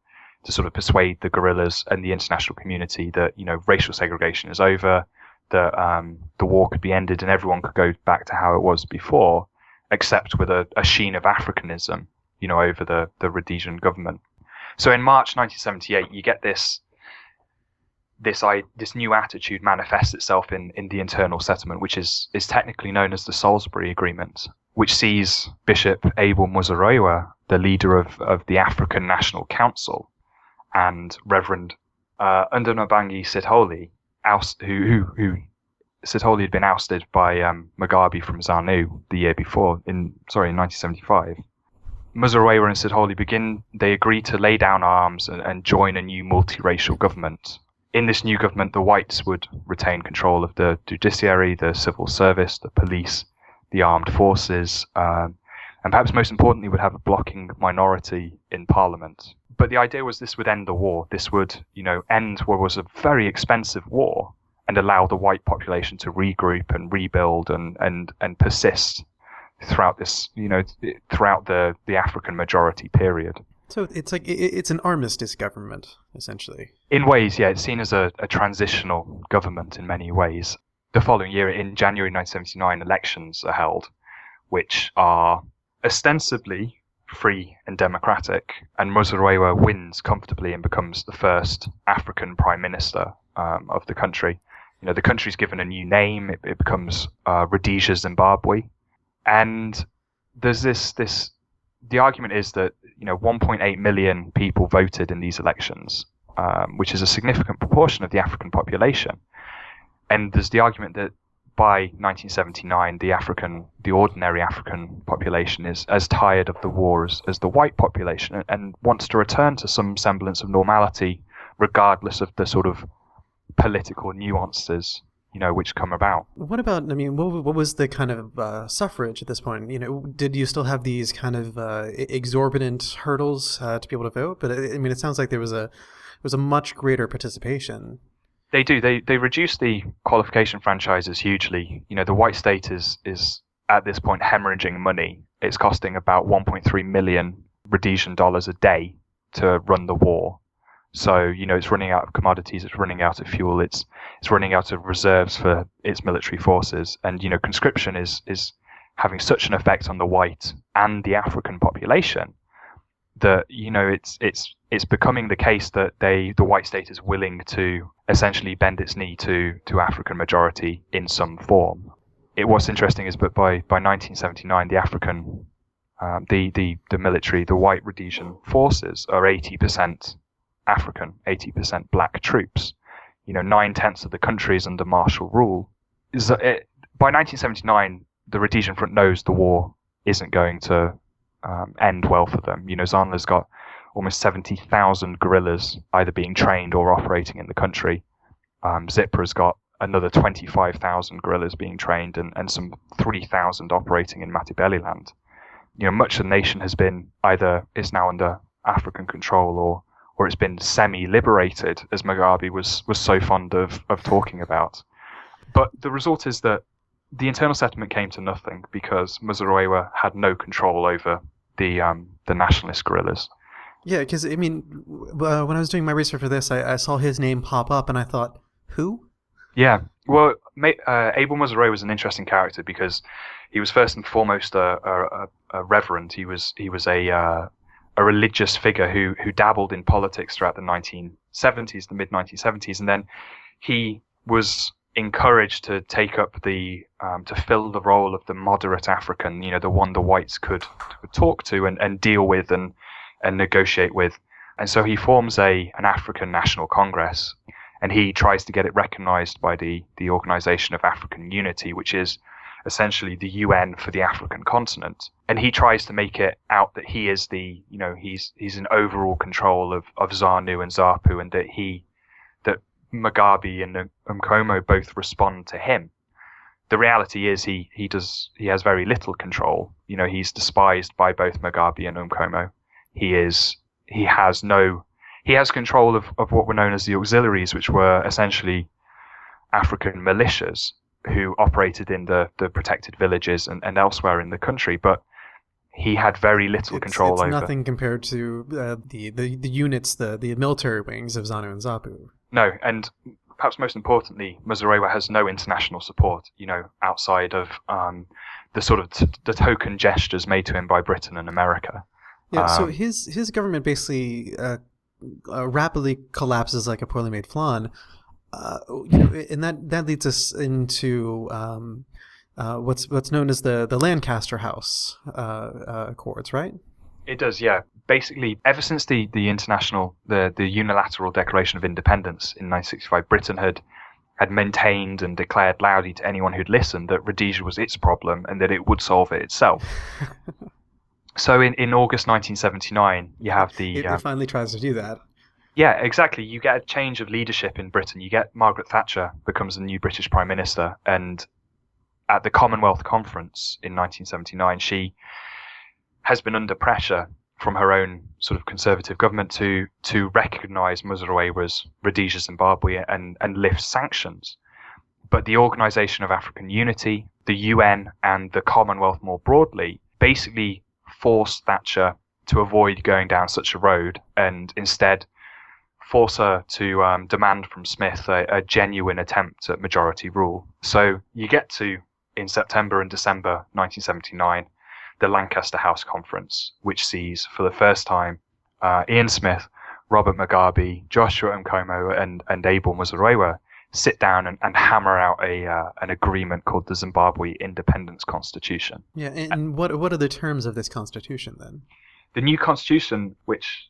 sort of persuade the guerrillas and the international community that, you know, racial segregation is over, that the war could be ended and everyone could go back to how it was before, except with a sheen of Africanism, you know, over the Rhodesian government. So in March 1978, you get this this new attitude manifests itself in the internal settlement, which is technically known as the Salisbury Agreement, which sees Bishop Abel Muzorewa, the leader of the African National Council, and Reverend Undanabangi Sithole, who Sithole had been ousted by Mugabe from ZANU the year before, in 1975. Muzorewa and Sithole they agree to lay down arms and join a new multiracial government. In this new government, the whites would retain control of the judiciary, the civil service, the police, the armed forces, and perhaps most importantly, would have a blocking minority in parliament. But the idea was this would end the war. This would, end what was a very expensive war and allow the white population to regroup and rebuild and persist throughout this, throughout the African majority period. So it's like it's an armistice government, essentially. In ways, yeah, it's seen as a transitional government in many ways. The following year, in January 1979, elections are held, which are ostensibly free and democratic, and Muzorewa wins comfortably and becomes the first African prime minister of the country. The country's given a new name. It becomes Rhodesia, Zimbabwe. And there's the argument is that 1.8 million people voted in these elections, which is a significant proportion of the African population. And there's the argument that by 1979, the ordinary African population is as tired of the war as the white population, and wants to return to some semblance of normality, regardless of the sort of political nuances which come about. What about, what was the kind of suffrage at this point? Did you still have these kind of exorbitant hurdles to be able to vote? But it sounds like there was a much greater participation. They do. They reduced the qualification franchises hugely. The white state is at this point hemorrhaging money. It's costing about 1.3 million Rhodesian dollars a day to run the war. So, it's running out of commodities, it's running out of fuel, it's running out of reserves for its military forces. And, conscription is having such an effect on the white and the African population that, it's becoming the case that the white state is willing to essentially bend its knee to African majority in some form. What's interesting is that by 1979, the African, the military, the white Rhodesian forces are 80% African, 80% black troops. 9/10 of the country is under martial rule. By 1979, the Rhodesian Front knows the war isn't going to end well for them. ZANU's got almost 70,000 guerrillas either being trained or operating in the country. ZIPRA's got another 25,000 guerrillas being trained and some 3,000 operating in Matabeleland. Much of the nation has been is now under African control or it's been semi-liberated, as Mugabe was so fond of talking about. But the result is that the internal settlement came to nothing because Muzorewa had no control over the nationalist guerrillas. Yeah, because, when I was doing my research for this, I saw his name pop up and I thought, who? Yeah, well, Abel Muzorewa was an interesting character because he was first and foremost a reverend. He was a religious figure who dabbled in politics throughout the 1970s, the mid-1970s, and then he was encouraged to take up to fill the role of the moderate African, the one the whites could talk to and deal with and negotiate with. And so he forms an African National Congress, and he tries to get it recognized by the Organization of African Unity, which is essentially the UN for the African continent. And he tries to make it out that he is he's in overall control of ZANU and ZAPU, and that Mugabe and Nkomo both respond to him. The reality is he has very little control. He's despised by both Mugabe and Nkomo. He has control of what were known as the auxiliaries, which were essentially African militias who operated in the protected villages and elsewhere in the country, but he had very little control over. It's nothing compared to the units, the military wings of ZANU and ZAPU. No, and perhaps most importantly, Muzorewa has no international support, outside of the sort of the token gestures made to him by Britain and America. Yeah, so his government basically rapidly collapses like a poorly made flan. And that leads us into what's known as the Lancaster House Accords, right? It does, yeah. Basically, ever since the Unilateral Declaration of Independence in 1965, Britain had maintained and declared loudly to anyone who'd listened that Rhodesia was its problem and that it would solve it itself. So in August 1979, you have it finally tries to do that. Yeah, exactly. You get a change of leadership in Britain. You get Margaret Thatcher becomes the new British Prime Minister, and at the Commonwealth Conference in 1979, she has been under pressure from her own sort of conservative government to recognise Muzorewa's Rhodesia, Zimbabwe, and lift sanctions. But the Organisation of African Unity, the UN, and the Commonwealth more broadly basically forced Thatcher to avoid going down such a road and instead force her to demand from Smith a genuine attempt at majority rule. So you get to, in September and December 1979, the Lancaster House Conference, which sees for the first time Ian Smith, Robert Mugabe, Joshua Nkomo, and Abel Muzorewa sit down and hammer out an agreement called the Zimbabwe Independence Constitution. Yeah, and what are the terms of this constitution then? The new constitution, which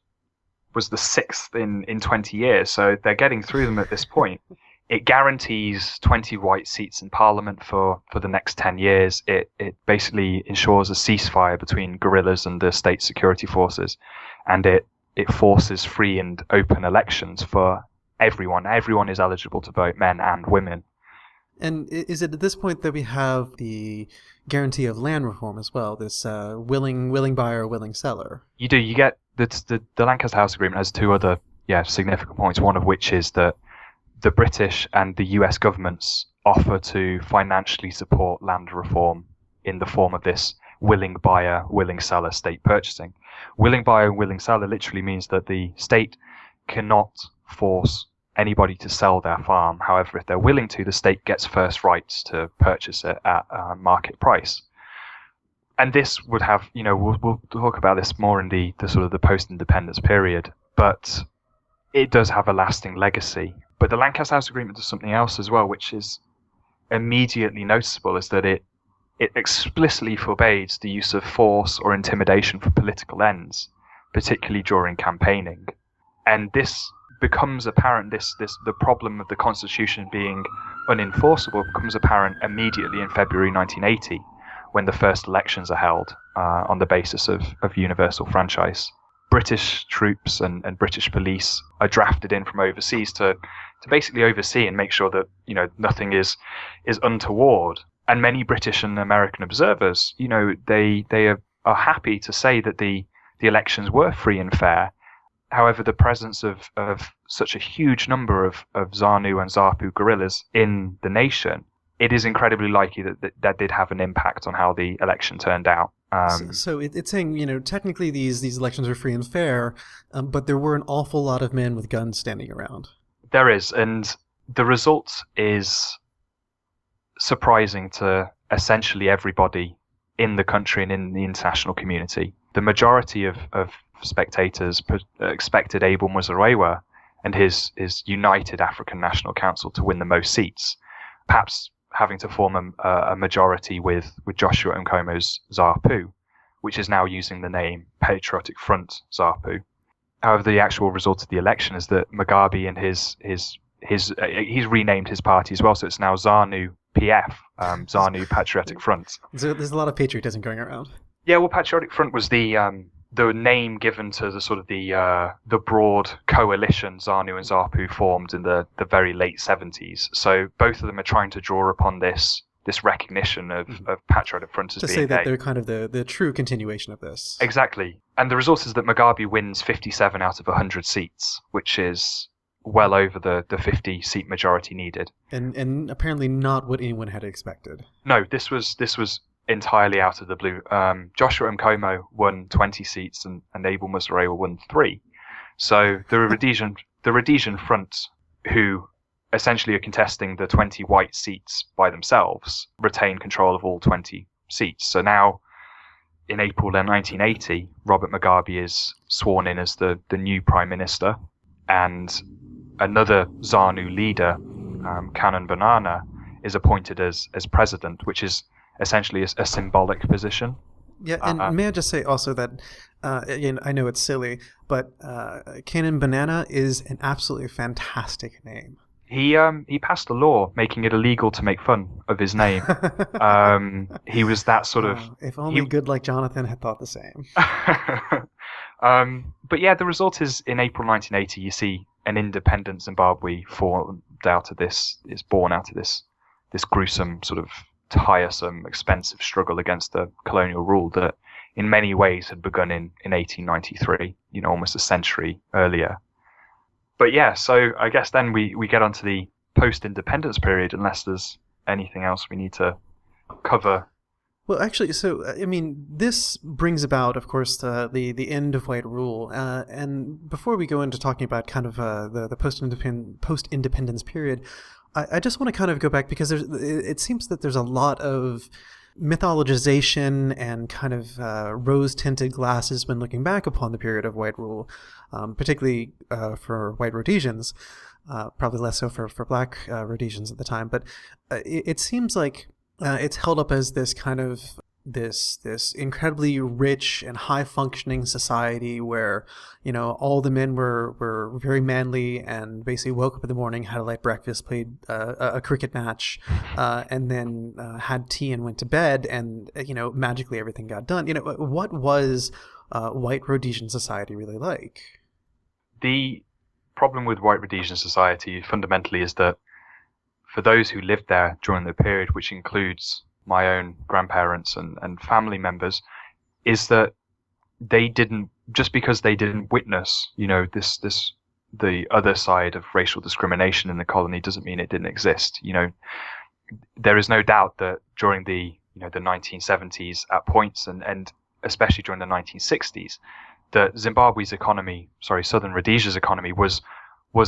was the sixth in 20 years, so they're getting through them at this point. It guarantees 20 white seats in Parliament for the next 10 years. It basically ensures a ceasefire between guerrillas and the state security forces, and it forces free and open elections for everyone. Everyone is eligible to vote, men and women. And is it at this point that we have the guarantee of land reform as well, this willing buyer, willing seller? You do. You get the Lancaster House Agreement has two other significant points, one of which is that the British and the US governments offer to financially support land reform in the form of this willing buyer, willing seller state purchasing. Willing buyer, willing seller literally means that the state cannot force anybody to sell their farm. However, if they're willing to, the state gets first rights to purchase it at market price. And this would have, we'll talk about this more in the sort of the post-independence period, but it does have a lasting legacy. But the Lancaster House Agreement does something else as well, which is immediately noticeable, is that it explicitly forbids the use of force or intimidation for political ends, particularly during campaigning. And this becomes apparent, the problem of the Constitution being unenforceable becomes apparent immediately in February 1980, when the first elections are held on the basis of universal franchise. British troops and British police are drafted in from overseas to basically oversee and make sure that nothing is untoward. And many British and American observers, they are happy to say that the elections were free and fair. However, the presence of such a huge number of ZANU and ZAPU guerrillas in the nation, it is incredibly likely that did have an impact on how the election turned out. So it's saying, technically these elections are free and fair, but there were an awful lot of men with guns standing around. There is, and the result is surprising to essentially everybody in the country and in the international community. The majority of spectators expected Abel Muzorewa and his United African National Council to win the most seats, perhaps having to form a majority with Joshua Nkomo's ZAPU, which is now using the name Patriotic Front ZAPU. However, the actual result of the election is that Mugabe and he's renamed his party as well, so it's now ZANU PF, ZANU Patriotic Front. So there's a lot of patriotism going around. Yeah, well, Patriotic Front was the name given to the sort of the broad coalition ZANU and ZAPU formed in the very late 70s. So both of them are trying to draw upon this recognition of Patriotic Front as to being say that they're kind of the true continuation of this. Exactly. And the result is that Mugabe wins 57 out of 100 seats, which is well over the 50-seat majority needed. And apparently not what anyone had expected. No, this was entirely out of the blue. Joshua Nkomo won 20 seats and Abel Muzorewa won 3. So the Rhodesian Front, who essentially are contesting the 20 white seats by themselves, retain control of all 20 seats. So now, in April 1980, Robert Mugabe is sworn in as the new Prime Minister, and another ZANU leader, Canon Banana, is appointed as president, which is essentially a symbolic position. Yeah, and may I just say also that, again, I know it's silly, but Canon Banana is an absolutely fantastic name. He passed a law making it illegal to make fun of his name. He was that sort of... If only Good Like Jonathan had thought the same. But yeah, the result is in April 1980, you see an independent Zimbabwe born out of this gruesome, sort of tiresome, expensive struggle against the colonial rule that in many ways had begun in 1893, almost a century earlier. But yeah, so I guess then we get onto the post-independence period, unless there's anything else we need to cover. Well, actually, so, I mean, this brings about, of course, the end of white rule. And before we go into talking about kind of the post-independence period, I just want to kind of go back because it seems that there's a lot of mythologization and kind of rose-tinted glasses when looking back upon the period of white rule, particularly for white Rhodesians, probably less so for black Rhodesians at the time. But it seems like it's held up as this kind of this incredibly rich and high functioning society where all the men were very manly and basically woke up in the morning, had a light breakfast, played a cricket match, and then had tea and went to bed, and magically everything got done. What was white Rhodesian society really like? The problem with white Rhodesian society fundamentally is that for those who lived there during the period, which includes my own grandparents and family members, is that they didn't, just because they didn't witness, the other side of racial discrimination in the colony doesn't mean it didn't exist. There is no doubt that during the 1970s at points and especially during the 1960s, that Zimbabwe's economy, Southern Rhodesia's economy was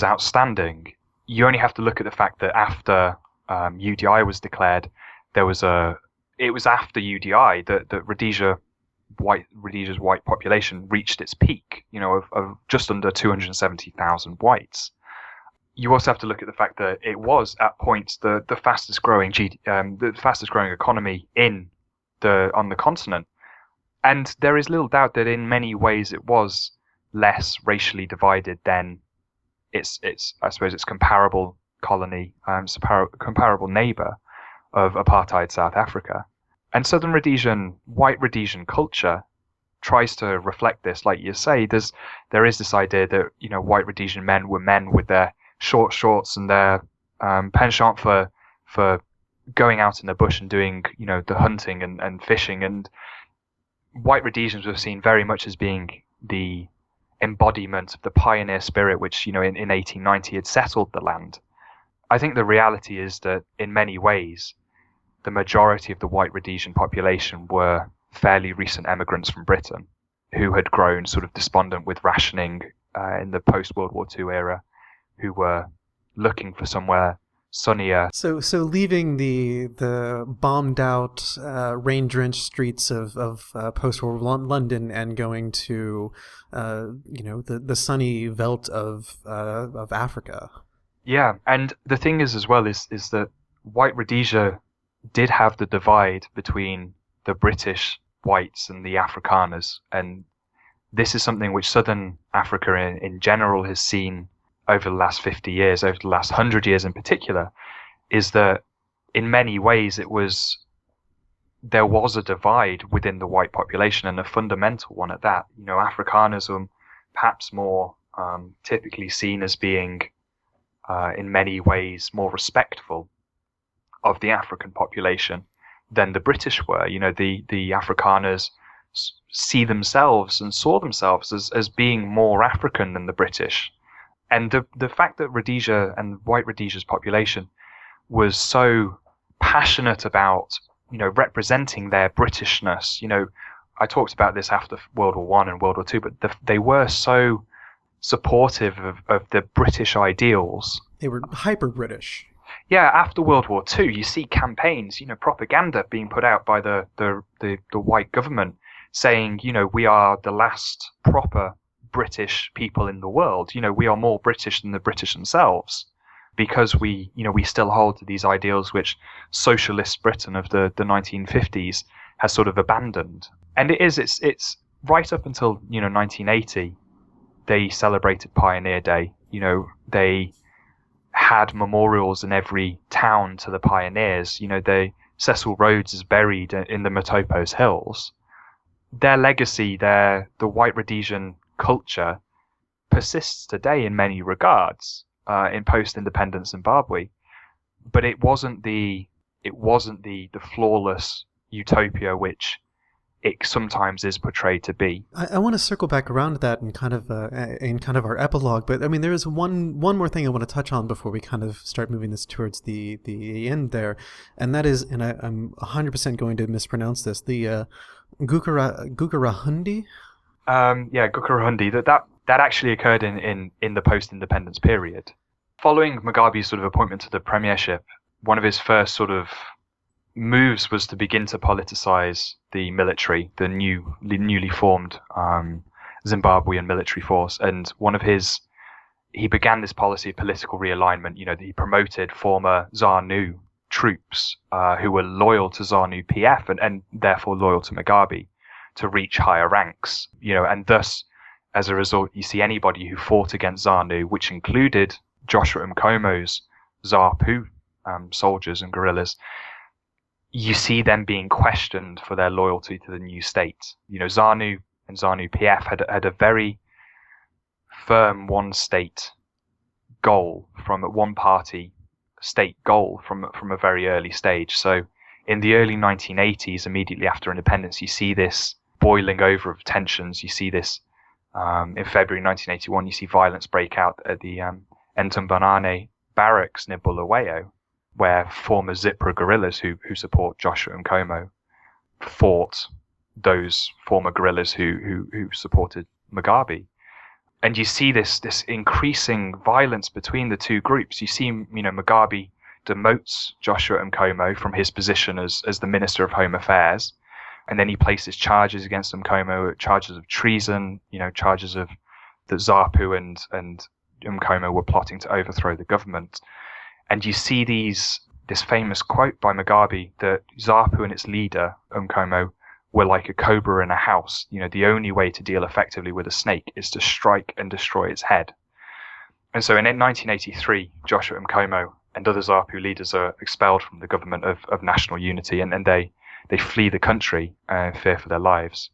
outstanding. You only have to look at the fact that after UDI was declared, it was after UDI that Rhodesia's white population reached its peak, of just under 270,000 whites. You also have to look at the fact that it was at points the fastest growing economy on the continent, and there is little doubt that in many ways it was less racially divided than its comparable colony, comparable neighbor of apartheid South Africa. And Southern Rhodesian, white Rhodesian culture tries to reflect this. Like you say, there is this idea that, white Rhodesian men were men with their short shorts and their penchant for going out in the bush and doing, the hunting and fishing. And white Rhodesians were seen very much as being the embodiment of the pioneer spirit, which, in 1890 had settled the land. I think the reality is that in many ways, the majority of the white Rhodesian population were fairly recent emigrants from Britain who had grown sort of despondent with rationing in the post-World War II era, who were looking for somewhere sunnier. So leaving the bombed out, rain-drenched streets of post-war London and going to the sunny veldt of Africa. Yeah, and the thing is as well is that white Rhodesia did have the divide between the British whites and the Afrikaners, and this is something which Southern Africa in general has seen over the last 50 years, over the last 100 years in particular, is that in many ways there was a divide within the white population, and a fundamental one at that. Afrikaners are perhaps more typically seen as being in many ways more respectful of the African population than the British were. The Afrikaners see themselves and saw themselves as being more African than the British. And the fact that Rhodesia and white Rhodesia's population was so passionate about, representing their Britishness. I talked about this after World War I and World War II, but they were so supportive of the British ideals. They were hyper-British. Yeah, after World War II, you see campaigns, propaganda being put out by the white government saying, we are the last proper British people in the world. We are more British than the British themselves. because we still hold to these ideals which socialist Britain of the 1950s has sort of abandoned. And it's right up until 1980 they celebrated Pioneer Day. They had memorials in every town to the pioneers. Cecil Rhodes is buried in the Matopos Hills. Their legacy, the white Rhodesian culture, persists today in many regards in post-independence Zimbabwe, but it wasn't the flawless utopia which it sometimes is portrayed to be. I want to circle back around to that in kind of our epilogue, but I mean there is one more thing I want to touch on before we kind of start moving this towards the end there, and that is, and I'm 100% going to mispronounce this, the Gukurahundi. Gukurahundi. That actually occurred in the post-independence period. Following Mugabe's sort of appointment to the premiership, one of his first sort of moves was to begin to politicize the military, the newly formed Zimbabwean military force. And he began this policy of political realignment. He promoted former ZANU troops who were loyal to ZANU PF and therefore loyal to Mugabe to reach higher ranks. And thus, as a result, you see anybody who fought against ZANU, which included Joshua Mkomo's ZAPU soldiers and guerrillas, you see them being questioned for their loyalty to the new state. ZANU and ZANU PF had a very firm one-state goal from a one-party state goal from a very early stage. So in the early 1980s, immediately after independence, you see this boiling over of tensions. You see this in February 1981, you see violence break out at the Entumbanane barracks near Bulawayo, where former ZIPRA guerrillas who support Joshua Mkomo fought those former guerrillas who supported Mugabe. And you see this increasing violence between the two groups. You see, Mugabe demotes Joshua Mkomo from his position as the Minister of Home Affairs, and then he places charges against Mkomo, charges of treason, charges of that ZAPU and Mkomo were plotting to overthrow the government. And you see this famous quote by Mugabe that ZAPU and its leader, Mkomo, were like a cobra in a house. The only way to deal effectively with a snake is to strike and destroy its head. And so in 1983, Joshua Mkomo and other ZAPU leaders are expelled from the government of national unity, and they flee the country in fear for their lives.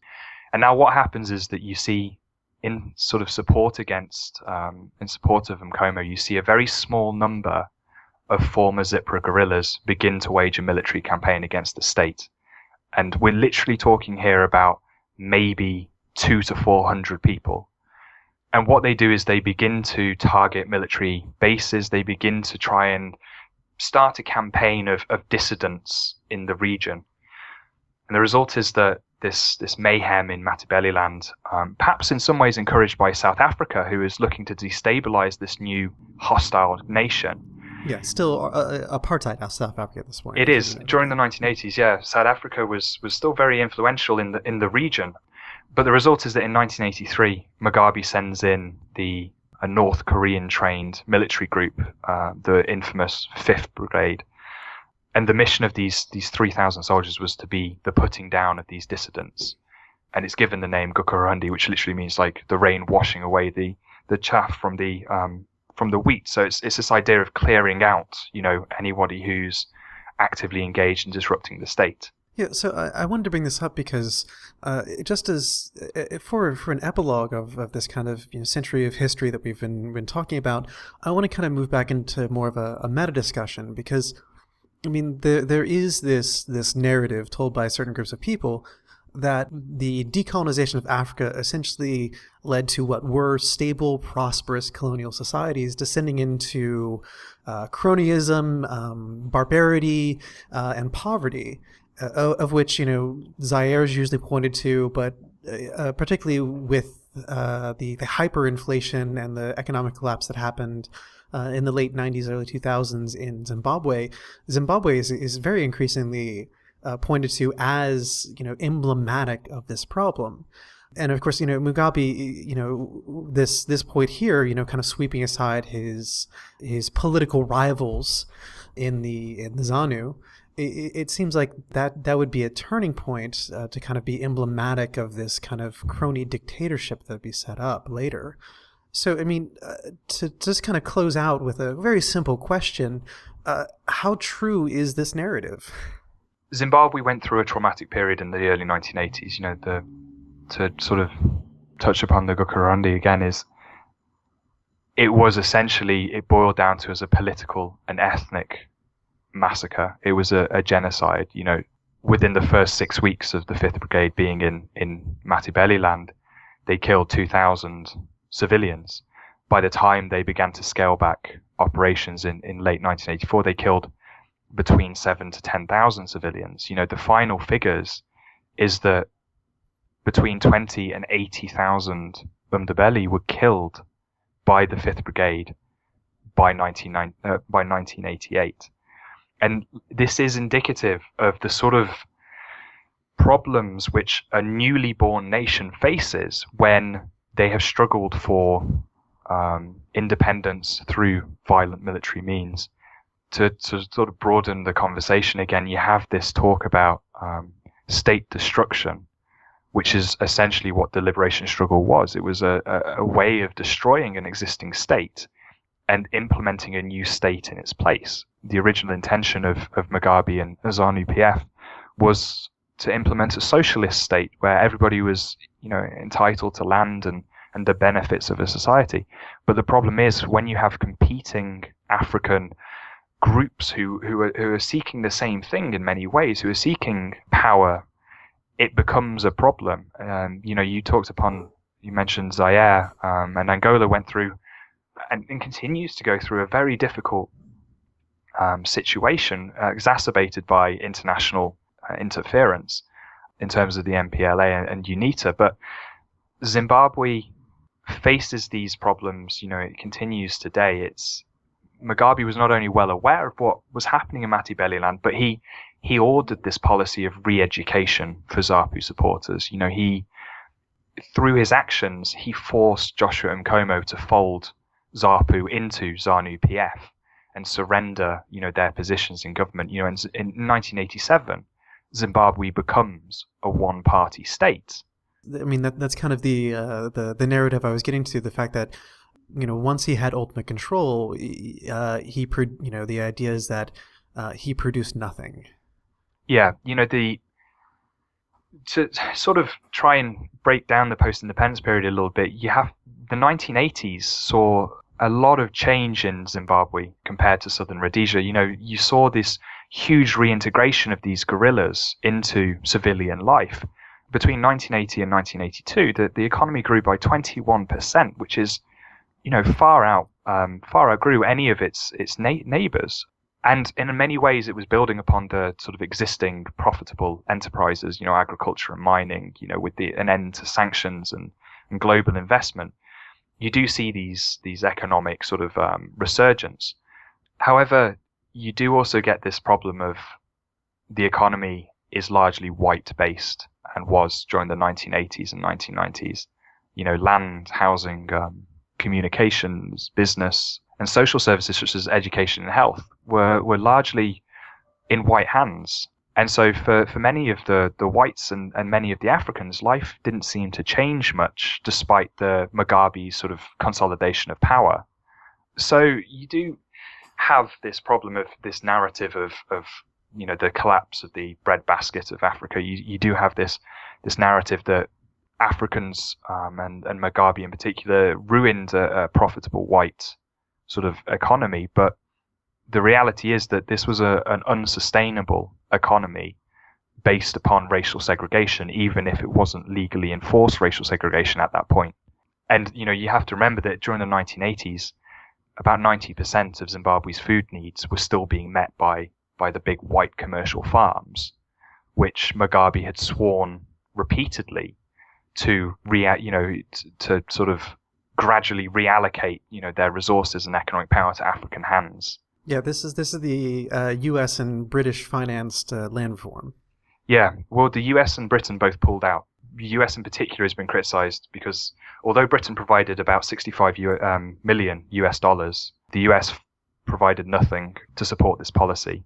And now what happens is that you see in sort of support of Mkomo, you see a very small number of former ZIPRA guerrillas begin to wage a military campaign against the state. And we're literally talking here about maybe 200 to 400 people. And what they do is they begin to target military bases. They begin to try and start a campaign of dissidents in the region. And the result is that this mayhem in Matabeleland, perhaps in some ways encouraged by South Africa, who is looking to destabilize this new hostile nation. Yeah, still apartheid out South Africa at this point. It is. During the 1980s, yeah, South Africa was still very influential in the region. But the result is that in 1983, Mugabe sends in a North Korean trained military group, the infamous 5th Brigade. And the mission of these 3,000 soldiers was to be the putting down of these dissidents. And it's given the name Gukurahundi, which literally means like the rain washing away the chaff from the wheat. So it's this idea of clearing out, anybody who's actively engaged in disrupting the state. Yeah, so I wanted to bring this up because just as for an epilogue of this kind of century of history that we've been talking about, I want to kind of move back into more of a meta discussion, because I mean there is this narrative told by certain groups of people that the decolonization of Africa essentially led to what were stable, prosperous colonial societies descending into cronyism, barbarity, and poverty, of which Zaire is usually pointed to, but particularly with the hyperinflation and the economic collapse that happened in the late 90s, early 2000s in Zimbabwe. Zimbabwe is very increasingly pointed to as emblematic of this problem. And of course, Mugabe, this point here, kind of sweeping aside his political rivals in the ZANU, it seems like that would be a turning point to kind of be emblematic of this kind of crony dictatorship that would be set up later. So, to just kind of close out with a very simple question, how true is this narrative? Zimbabwe went through a traumatic period in the early 1980s. To sort of touch upon the Gukurahundi again, it boiled down to as a political and ethnic massacre. It was a genocide. Within the first 6 weeks of the 5th Brigade being in Matabeleland, they killed 2,000 civilians. By the time they began to scale back operations in late 1984, they killed between 7,000 to 10,000 civilians. The final figures is that between 20 and 80,000 Umdebele were killed by the 5th Brigade by 1988. And this is indicative of the sort of problems which a newly born nation faces when they have struggled for independence through violent military means. To sort of broaden the conversation again, you have this talk about state destruction, which is essentially what the liberation struggle was. It was a way of destroying an existing state and implementing a new state in its place. The original intention of Mugabe and ZANU-PF was to implement a socialist state where everybody was, entitled to land and the benefits of a society. But the problem is when you have competing African groups who are seeking the same thing in many ways, who are seeking power, it becomes a problem. You mentioned Zaire, and Angola went through and continues to go through a very difficult situation, exacerbated by international interference in terms of the MPLA and UNITA. But Zimbabwe faces these problems, it continues today. Mugabe was not only well aware of what was happening in Matabeleland, but he ordered this policy of re-education for ZAPU supporters. Through his actions, he forced Joshua Nkomo to fold ZAPU into ZANU-PF and surrender, their positions in government. In 1987, Zimbabwe becomes a one-party state. That's kind of the narrative I was getting to. The fact that once he had ultimate control, the idea is that he produced nothing. Yeah, to sort of try and break down the post-independence period a little bit, you have the 1980s saw a lot of change in Zimbabwe compared to Southern Rhodesia. You saw this huge reintegration of these guerrillas into civilian life. Between 1980 and 1982, the economy grew by 21%, which is, far outgrew any of its neighbors. And in many ways, it was building upon the sort of existing profitable enterprises, agriculture and mining, with an end to sanctions and global investment. You do see these economic sort of resurgence. However, you do also get this problem of the economy is largely white-based and was during the 1980s and 1990s. Land, housing, communications, business, and social services such as education and health were largely in white hands. And so for many of the whites and many of the Africans, life didn't seem to change much despite the Mugabe sort of consolidation of power. So you do have this problem of this narrative of the collapse of the breadbasket of Africa. You do have this narrative that Africans and Mugabe in particular ruined a profitable white sort of economy, but the reality is that this was an unsustainable economy based upon racial segregation, even if it wasn't legally enforced racial segregation at that point. And you have to remember that during the 1980s, about 90% of Zimbabwe's food needs were still being met by the big white commercial farms, which Mugabe had sworn repeatedly to sort of gradually reallocate their resources and economic power to African hands. Yeah, this is the U.S. and British financed land reform. Yeah, well, the U.S. and Britain both pulled out. the US in particular has been criticized because although Britain provided about 65 million US dollars, the US provided nothing to support this policy.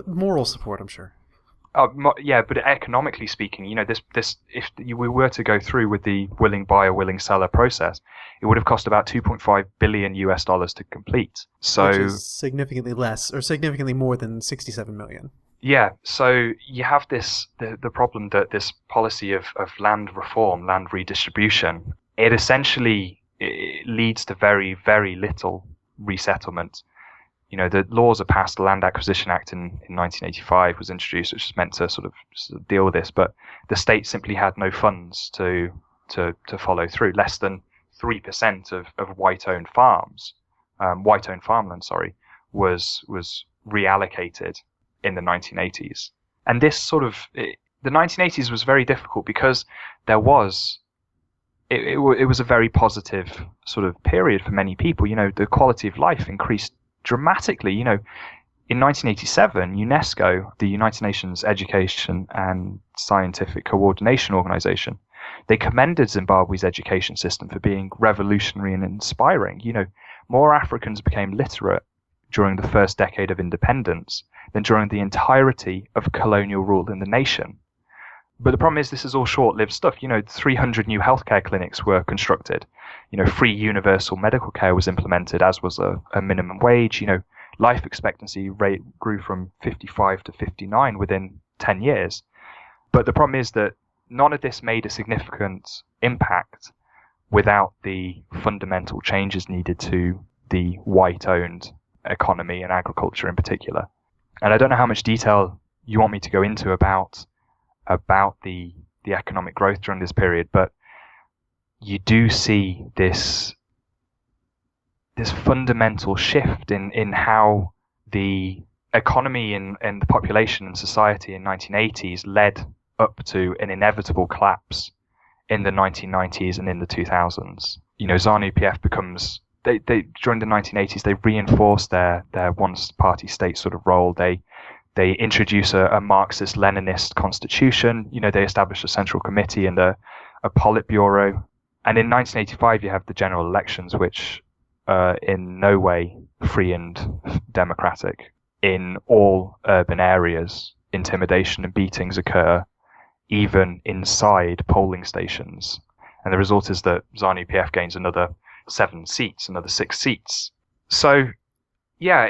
Moral support, I'm sure. Yeah, but economically speaking, this if we were to go through with the willing buyer, willing seller process, it would have cost about 2.5 billion US dollars to complete. So, which is significantly less, or significantly more than 67 million. Yeah, so you have the problem that this policy of land reform, land redistribution, it essentially leads to very, very little resettlement. The laws are passed. The Land Acquisition Act in 1985 was introduced, which was meant to sort of deal with this, but the state simply had no funds to follow through. Less than 3% of white-owned farmland, was reallocated in the 1980s. And this the 1980s was very difficult because there was it was a very positive sort of period for many people. The quality of life increased dramatically. In 1987, UNESCO, the United Nations Education and Scientific Coordination Organization, they commended Zimbabwe's education system for being revolutionary and inspiring. More Africans became literate during the first decade of independence than during the entirety of colonial rule in the nation. But the problem is this is all short-lived stuff. 300 new healthcare clinics were constructed. Free universal medical care was implemented, as was a minimum wage. Life expectancy rate grew from 55 to 59 within 10 years. But the problem is that none of this made a significant impact without the fundamental changes needed to the white-owned economy and agriculture in particular. And I don't know how much detail you want me to go into about the economic growth during this period, but you do see this fundamental shift in how the economy and the population and society in 1980s led up to an inevitable collapse in the 1990s and in the 2000s. ZANU-PF becomes they during the 1980s they reinforced their one-party state sort of role. They introduce a Marxist-Leninist constitution. They establish a central committee and a Politburo. And in 1985, you have the general elections, which are in no way free and democratic. In all urban areas, intimidation and beatings occur, even inside polling stations. And the result is that ZANU-PF gains another 6 seats. So, yeah,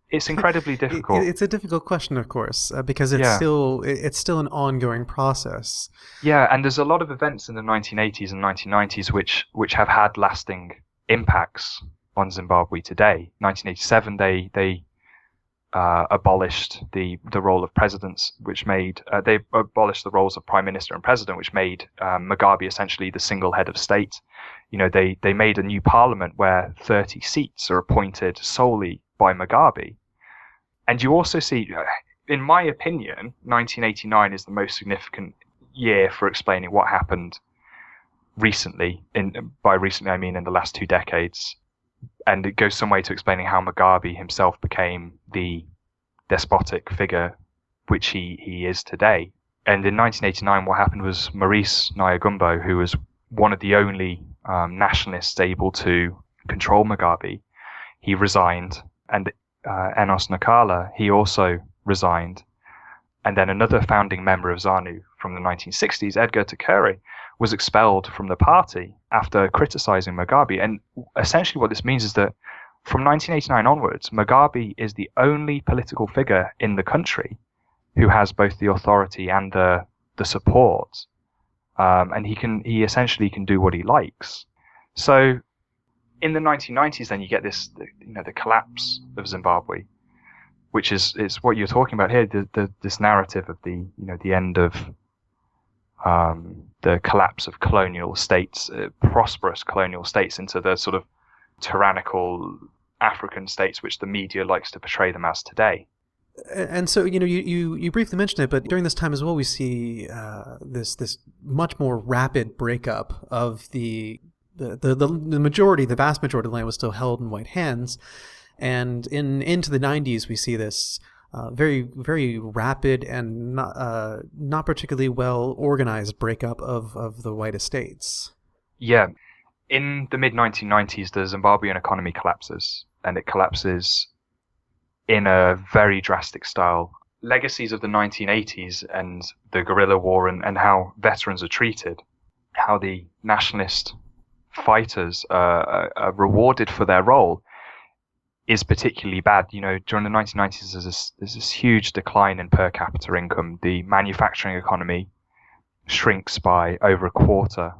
it's incredibly difficult. It's a difficult question, of course, because it's still an ongoing process. Yeah, and there's a lot of events in the 1980s and 1990s which have had lasting impacts on Zimbabwe today. 1987, they abolished the role of presidents, which made they abolished the roles of prime minister and president, which made Mugabe essentially the single head of state. They made a new parliament where 30 seats are appointed solely by Mugabe. And you also see, in my opinion, 1989 is the most significant year for explaining what happened recently. By recently, I mean in the last 2 decades. And it goes some way to explaining how Mugabe himself became the despotic figure which he is today. And in 1989, what happened was Maurice Nyagumbo, who was one of the only nationalists able to control Mugabe, he resigned. And Enos Nakala, he also resigned. And then another founding member of ZANU from the 1960s, Edgar Takere, was expelled from the party after criticizing Mugabe. And essentially what this means is that from 1989 onwards, Mugabe is the only political figure in the country who has both the authority and the support. And he essentially can do what he likes. So in the 1990s, then you get this, the collapse of Zimbabwe, which is what you're talking about here. This narrative of the end of the collapse of colonial states, prosperous colonial states, into the sort of tyrannical African states, which the media likes to portray them as today. And so, you briefly mentioned it, but during this time as well, we see this much more rapid breakup of the vast majority of the land was still held in white hands. And into the 90s, we see this very, very rapid and not particularly well organized breakup of the white estates. Yeah. In the mid-1990s, the Zimbabwean economy collapses, and it collapses in a very drastic style. Legacies of the 1980s and the guerrilla war and how veterans are treated, how the nationalist fighters are rewarded for their role, is particularly bad. During the 1990s, there's this huge decline in per capita income. The manufacturing economy shrinks by over a quarter.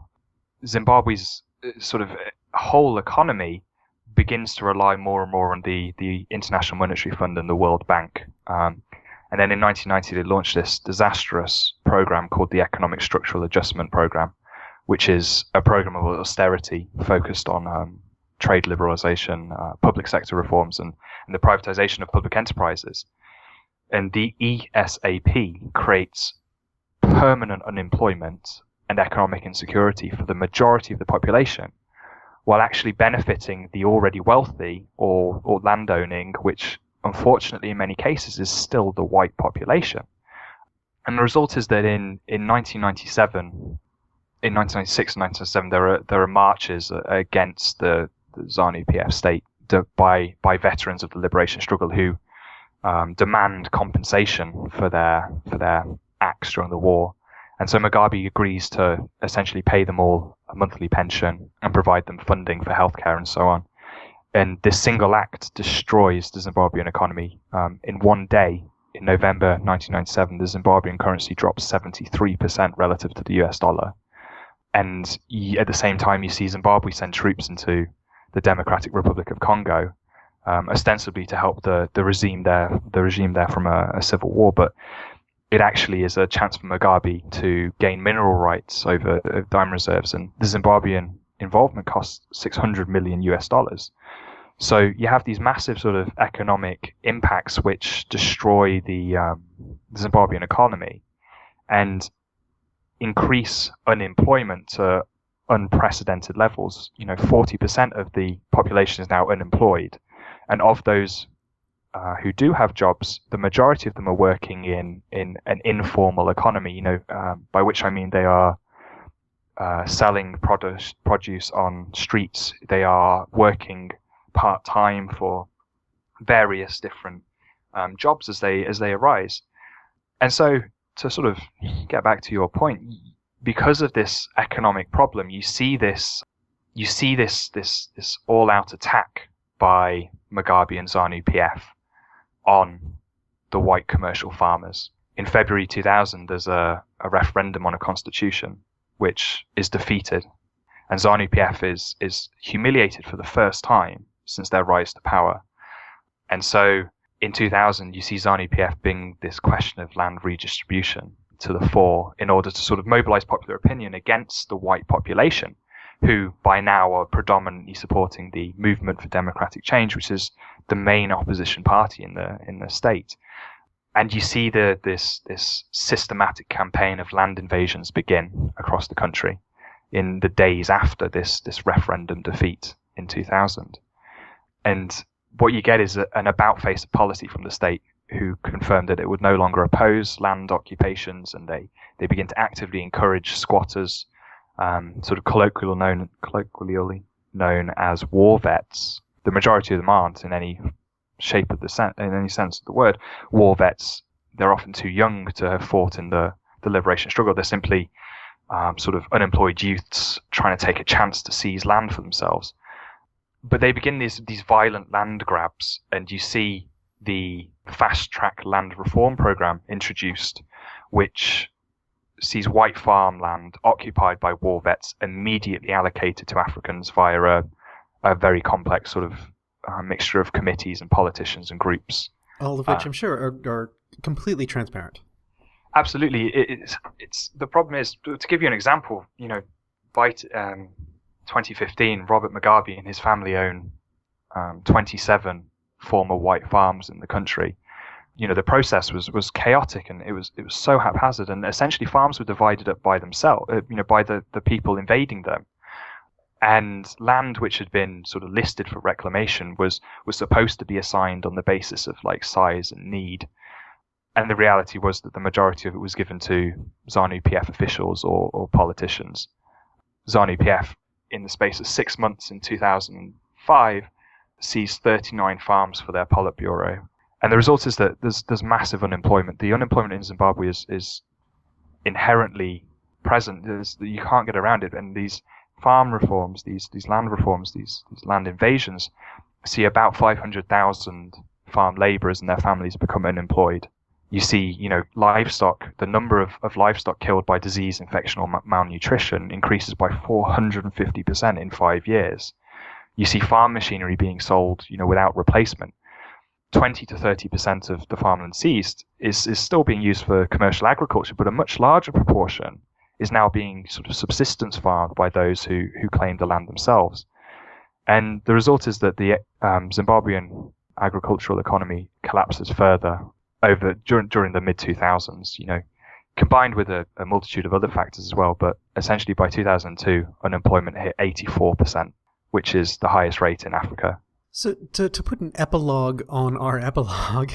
Zimbabwe's sort of whole economy begins to rely more and more on the International Monetary Fund and the World Bank. And then in 1990, they launched this disastrous program called the Economic Structural Adjustment Program, which is a program of austerity focused on trade liberalization, public sector reforms, and the privatization of public enterprises. And the ESAP creates permanent unemployment and economic insecurity for the majority of the population, while actually benefiting the already wealthy or landowning, which unfortunately in many cases is still the white population. And the result is that in 1997, in 1996 and 1997, there are marches against the ZANU-PF state by veterans of the liberation struggle who demand compensation for their acts during the war. And so Mugabe agrees to essentially pay them all a monthly pension and provide them funding for healthcare and so on. And this single act destroys the Zimbabwean economy. In one day, in November 1997, the Zimbabwean currency drops 73% relative to the US dollar. And at the same time, you see Zimbabwe send troops into the Democratic Republic of Congo, ostensibly to help the regime there from a civil war. But it actually is a chance for Mugabe to gain mineral rights over diamond reserves, and the Zimbabwean involvement costs $600 million US. So you have these massive sort of economic impacts which destroy the Zimbabwean economy and increase unemployment to unprecedented levels. 40% of the population is now unemployed, and of those who do have jobs, the majority of them are working in an informal economy, by which I mean they are selling produce on streets. They are working part-time for various different jobs as they arise. And so to sort of get back to your point, because of this economic problem, you see this all-out attack by Mugabe and ZANU-PF on the white commercial farmers. In February 2000, there's a referendum on a constitution which is defeated, and ZANU-PF is humiliated for the first time since their rise to power. And so in 2000, you see ZANU-PF bring this question of land redistribution to the fore in order to sort of mobilize popular opinion against the white population, who by now are predominantly supporting the Movement for Democratic Change, which is the main opposition party in the state. And you see this systematic campaign of land invasions begin across the country in the days after this referendum defeat in 2000. And what you get is an about-face policy from the state, who confirmed that it would no longer oppose land occupations, and they begin to actively encourage squatters, sort of colloquially known as war vets. The majority of them aren't in any shape of in any sense of the word war vets. They're often too young to have fought in the liberation struggle. They're simply sort of unemployed youths trying to take a chance to seize land for themselves. But they begin these violent land grabs, and you see the fast-track land reform program introduced, which sees white farmland occupied by war vets immediately allocated to Africans via a very complex sort of mixture of committees and politicians and groups. All of which I'm sure are completely transparent. Absolutely. It's the problem is, to give you an example, by 2015, Robert Mugabe and his family own 27 former white farms in the country. The process was chaotic, and it was so haphazard, and essentially farms were divided up by themselves, by the people invading them. And land which had been sort of listed for reclamation was supposed to be assigned on the basis of like size and need. And the reality was that the majority of it was given to ZANU-PF officials or politicians. ZANU-PF, in the space of 6 months in 2005, seized 39 farms for their Politburo. And the result is that there's massive unemployment. The unemployment in Zimbabwe is inherently present. You can't get around it. And these farm reforms, these land reforms, these land invasions, see about 500,000 farm laborers and their families become unemployed. You see, livestock, the number of livestock killed by disease, infection, or malnutrition increases by 450% in 5 years. You see farm machinery being sold, without replacement. 20 to 30% of the farmland seized is still being used for commercial agriculture, but a much larger proportion is now being sort of subsistence farmed by those who claim the land themselves. And the result is that the Zimbabwean agricultural economy collapses further during the mid-2000s, combined with a multitude of other factors as well. But essentially by 2002, unemployment hit 84%, which is the highest rate in Africa. So to put an epilogue on our epilogue,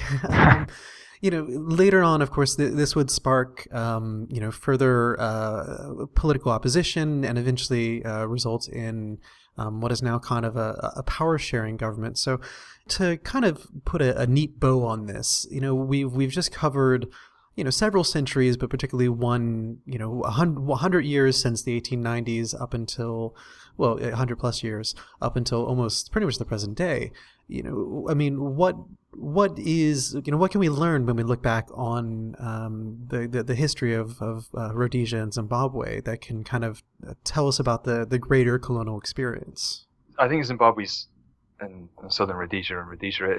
later on, of course, this would spark, further political opposition and eventually result in what is now kind of a power-sharing government. So to kind of put a neat bow on this, we've just covered, several centuries, but particularly 100 years since the 1890s up until, 100 plus years up until almost pretty much the present day. What can we learn when we look back on the history of Rhodesia and Zimbabwe that can kind of tell us about the greater colonial experience? I think Zimbabwe's and southern Rhodesia,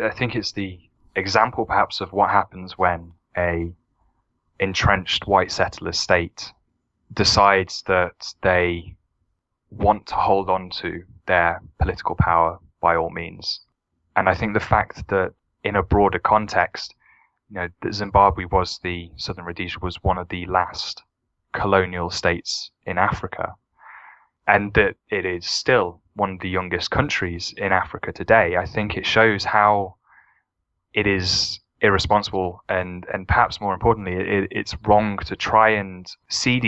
I think it's the example perhaps of what happens when a entrenched white settler state decides that they want to hold on to their political power by all means. And I think the fact that in a broader context, that Zimbabwe southern Rhodesia was one of the last colonial states in Africa, and that it is still one of the youngest countries in Africa today. I think it shows how it is irresponsible and perhaps more importantly, it's wrong to try and see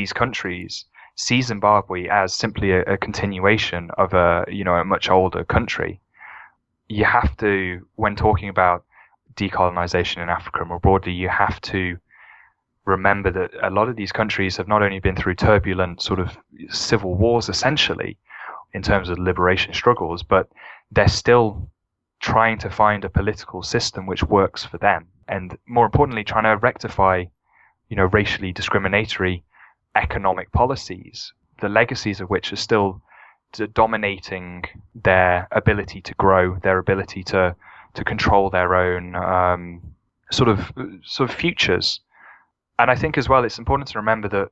Zimbabwe as simply a continuation of a much older country. You have to, when talking about decolonization in Africa more broadly, you have to remember that a lot of these countries have not only been through turbulent sort of civil wars, essentially, in terms of liberation struggles, but they're still trying to find a political system which works for them. And more importantly, trying to rectify, racially discriminatory economic policies, the legacies of which are still dominating their ability to grow, their ability to control their own sort of futures. And I think as well, it's important to remember that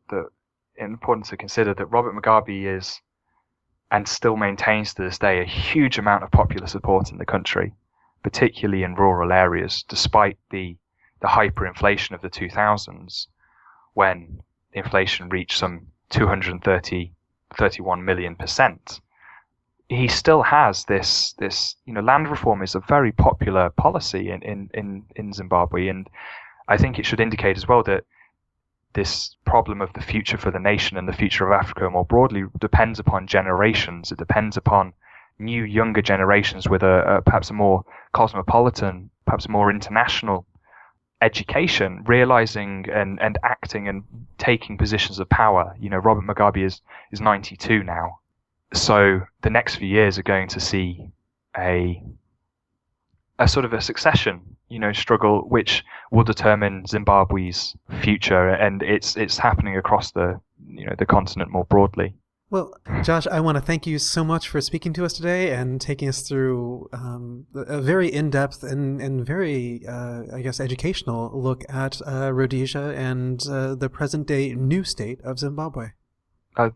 important to consider that Robert Mugabe is and still maintains to this day a huge amount of popular support in the country, particularly in rural areas, despite the hyperinflation of the 2000s, when inflation reached some 231 million%. He still has this land reform is a very popular policy in Zimbabwe, and I think it should indicate as well that this problem of the future for the nation and the future of Africa more broadly depends upon generations. It depends upon new, younger generations with perhaps a more cosmopolitan, perhaps a more international education, realizing and acting and taking positions of power. Robert Mugabe is 92 now. So the next few years are going to see a sort of a succession, struggle which will determine Zimbabwe's future, and it's happening across the continent more broadly. Well, Josh, I want to thank you so much for speaking to us today and taking us through a very in-depth and very, educational look at Rhodesia and the present-day new state of Zimbabwe.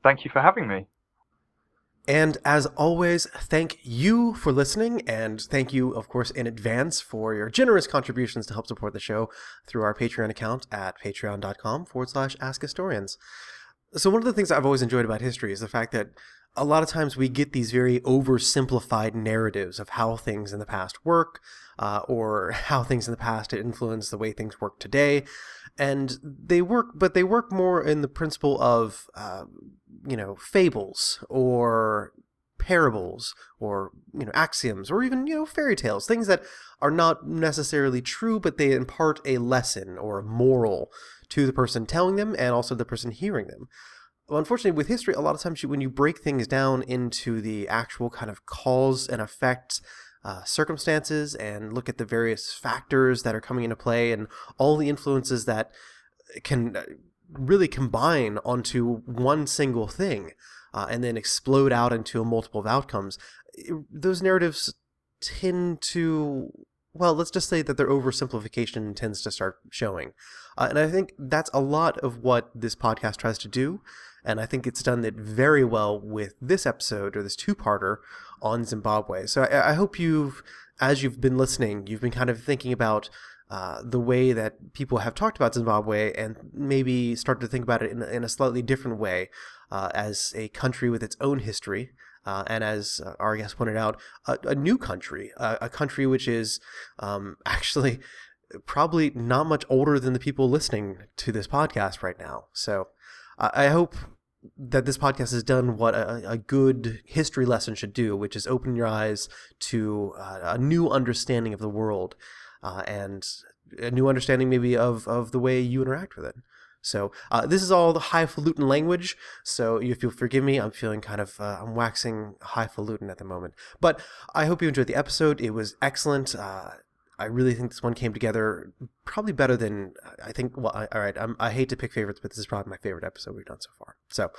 Thank you for having me. And as always, thank you for listening, and thank you, of course, in advance for your generous contributions to help support the show through our Patreon account at patreon.com/AskHistorians. So one of the things I've always enjoyed about history is the fact that a lot of times we get these very oversimplified narratives of how things in the past work, or how things in the past influence the way things work today. And they work, but they work more in the principle of, fables or parables or, axioms or even, fairy tales, things that are not necessarily true, but they impart a lesson or a moral to the person telling them and also the person hearing them. Well, unfortunately, with history, a lot of times when you break things down into the actual kind of cause and effect circumstances and look at the various factors that are coming into play and all the influences that can really combine onto one single thing and then explode out into a multiple of outcomes, those narratives tend to, well, let's just say that their oversimplification tends to start showing. And I think that's a lot of what this podcast tries to do. And I think it's done it very well with this episode, or this two-parter on Zimbabwe. So I hope as you've been listening, you've been kind of thinking about the way that people have talked about Zimbabwe and maybe start to think about it in a slightly different way as a country with its own history. And as our guest pointed out, a new country, a country which is actually probably not much older than the people listening to this podcast right now. So I hope that this podcast has done what a good history lesson should do, which is open your eyes to a new understanding of the world and a new understanding maybe of the way you interact with it. So this is all the highfalutin language, so if you'll forgive me, I'm feeling kind of, I'm waxing highfalutin at the moment. But I hope you enjoyed the episode. It was excellent. I really think this one came together probably better than I think. Well, all right, I hate to pick favorites, but this is probably my favorite episode we've done so far. So,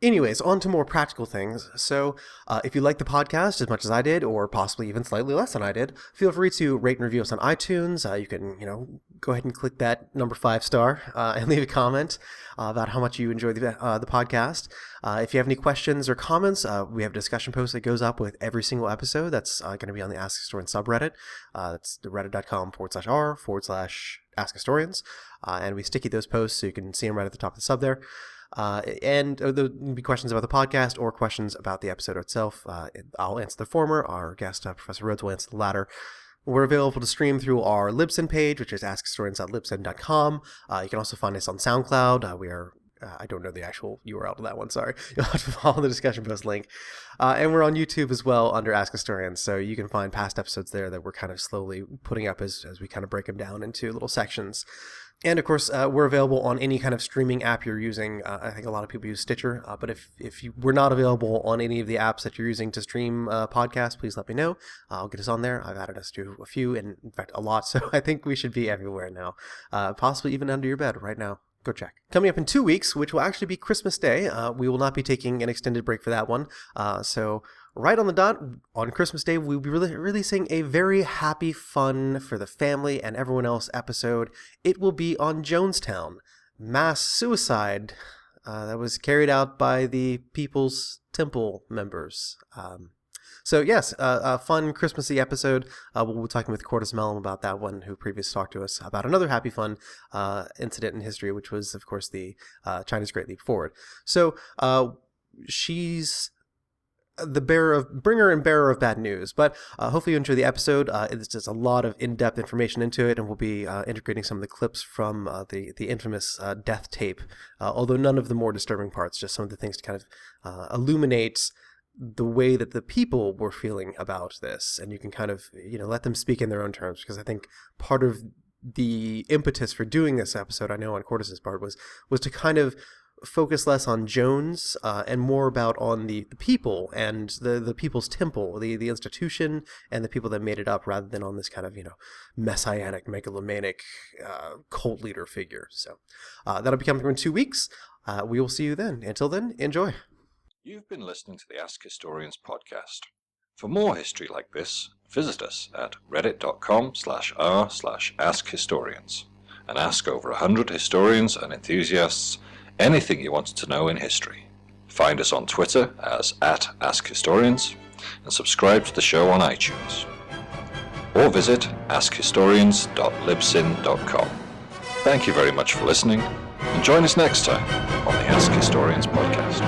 anyways, on to more practical things. So, if you like the podcast as much as I did, or possibly even slightly less than I did, feel free to rate and review us on iTunes. You can, go ahead and click that number 5-star and leave a comment about how much you enjoy the podcast. If you have any questions or comments, we have a discussion post that goes up with every single episode. That's going to be on the Ask Historians subreddit. That's reddit.com/r/AskHistorians. And we sticky those posts so you can see them right at the top of the sub there. And there'll be questions about the podcast or questions about the episode itself. I'll answer the former. Our guest, Professor Rhodes, will answer the latter. We're available to stream through our Libsyn page, which is askhistorians.libsyn.com. You can also find us on SoundCloud. We are, I don't know the actual URL to that one, sorry. You'll have to follow the discussion post link. And we're on YouTube as well under Ask Historians, so you can find past episodes there that we're kind of slowly putting up as we kind of break them down into little sections. And of course, we're available on any kind of streaming app you're using. I think a lot of people use Stitcher, but if we're not available on any of the apps that you're using to stream podcasts, please let me know. I'll get us on there. I've added us to a few, and in fact, a lot. So I think we should be everywhere now, possibly even under your bed right now. Go check. Coming up in 2 weeks, which will actually be Christmas Day, we will not be taking an extended break for that one. So right on the dot, on Christmas Day, we'll be releasing a very happy, fun for the family and everyone else episode. It will be on Jonestown, mass suicide that was carried out by the People's Temple members. So yes, a fun Christmassy episode. We'll be talking with Cordes Mellum about that one, who previously talked to us about another happy, fun incident in history, which was, of course, the China's Great Leap Forward. So she's the bringer and bearer of bad news, but hopefully you enjoy the episode. It's just a lot of in-depth information into it, and we'll be integrating some of the clips from the infamous death tape, although none of the more disturbing parts, just some of the things to kind of illuminate the way that the people were feeling about this, and you can kind of let them speak in their own terms, because I think part of the impetus for doing this episode, I know on Cordes' part, was to kind of focus less on Jones and more about on the people and the People's Temple, the institution and the people that made it up, rather than on this kind of messianic, megalomaniac cult leader figure. So that'll be coming in 2 weeks. We will see you then. Until then, enjoy. You've been listening to the Ask Historians podcast. For more history like this, visit us at reddit.com/r/AskHistorians and ask over 100 historians and enthusiasts anything you wanted to know in history. Find us on Twitter as @AskHistorians and subscribe to the show on iTunes. Or visit askhistorians.libsyn.com. Thank you very much for listening, and join us next time on the Ask Historians podcast.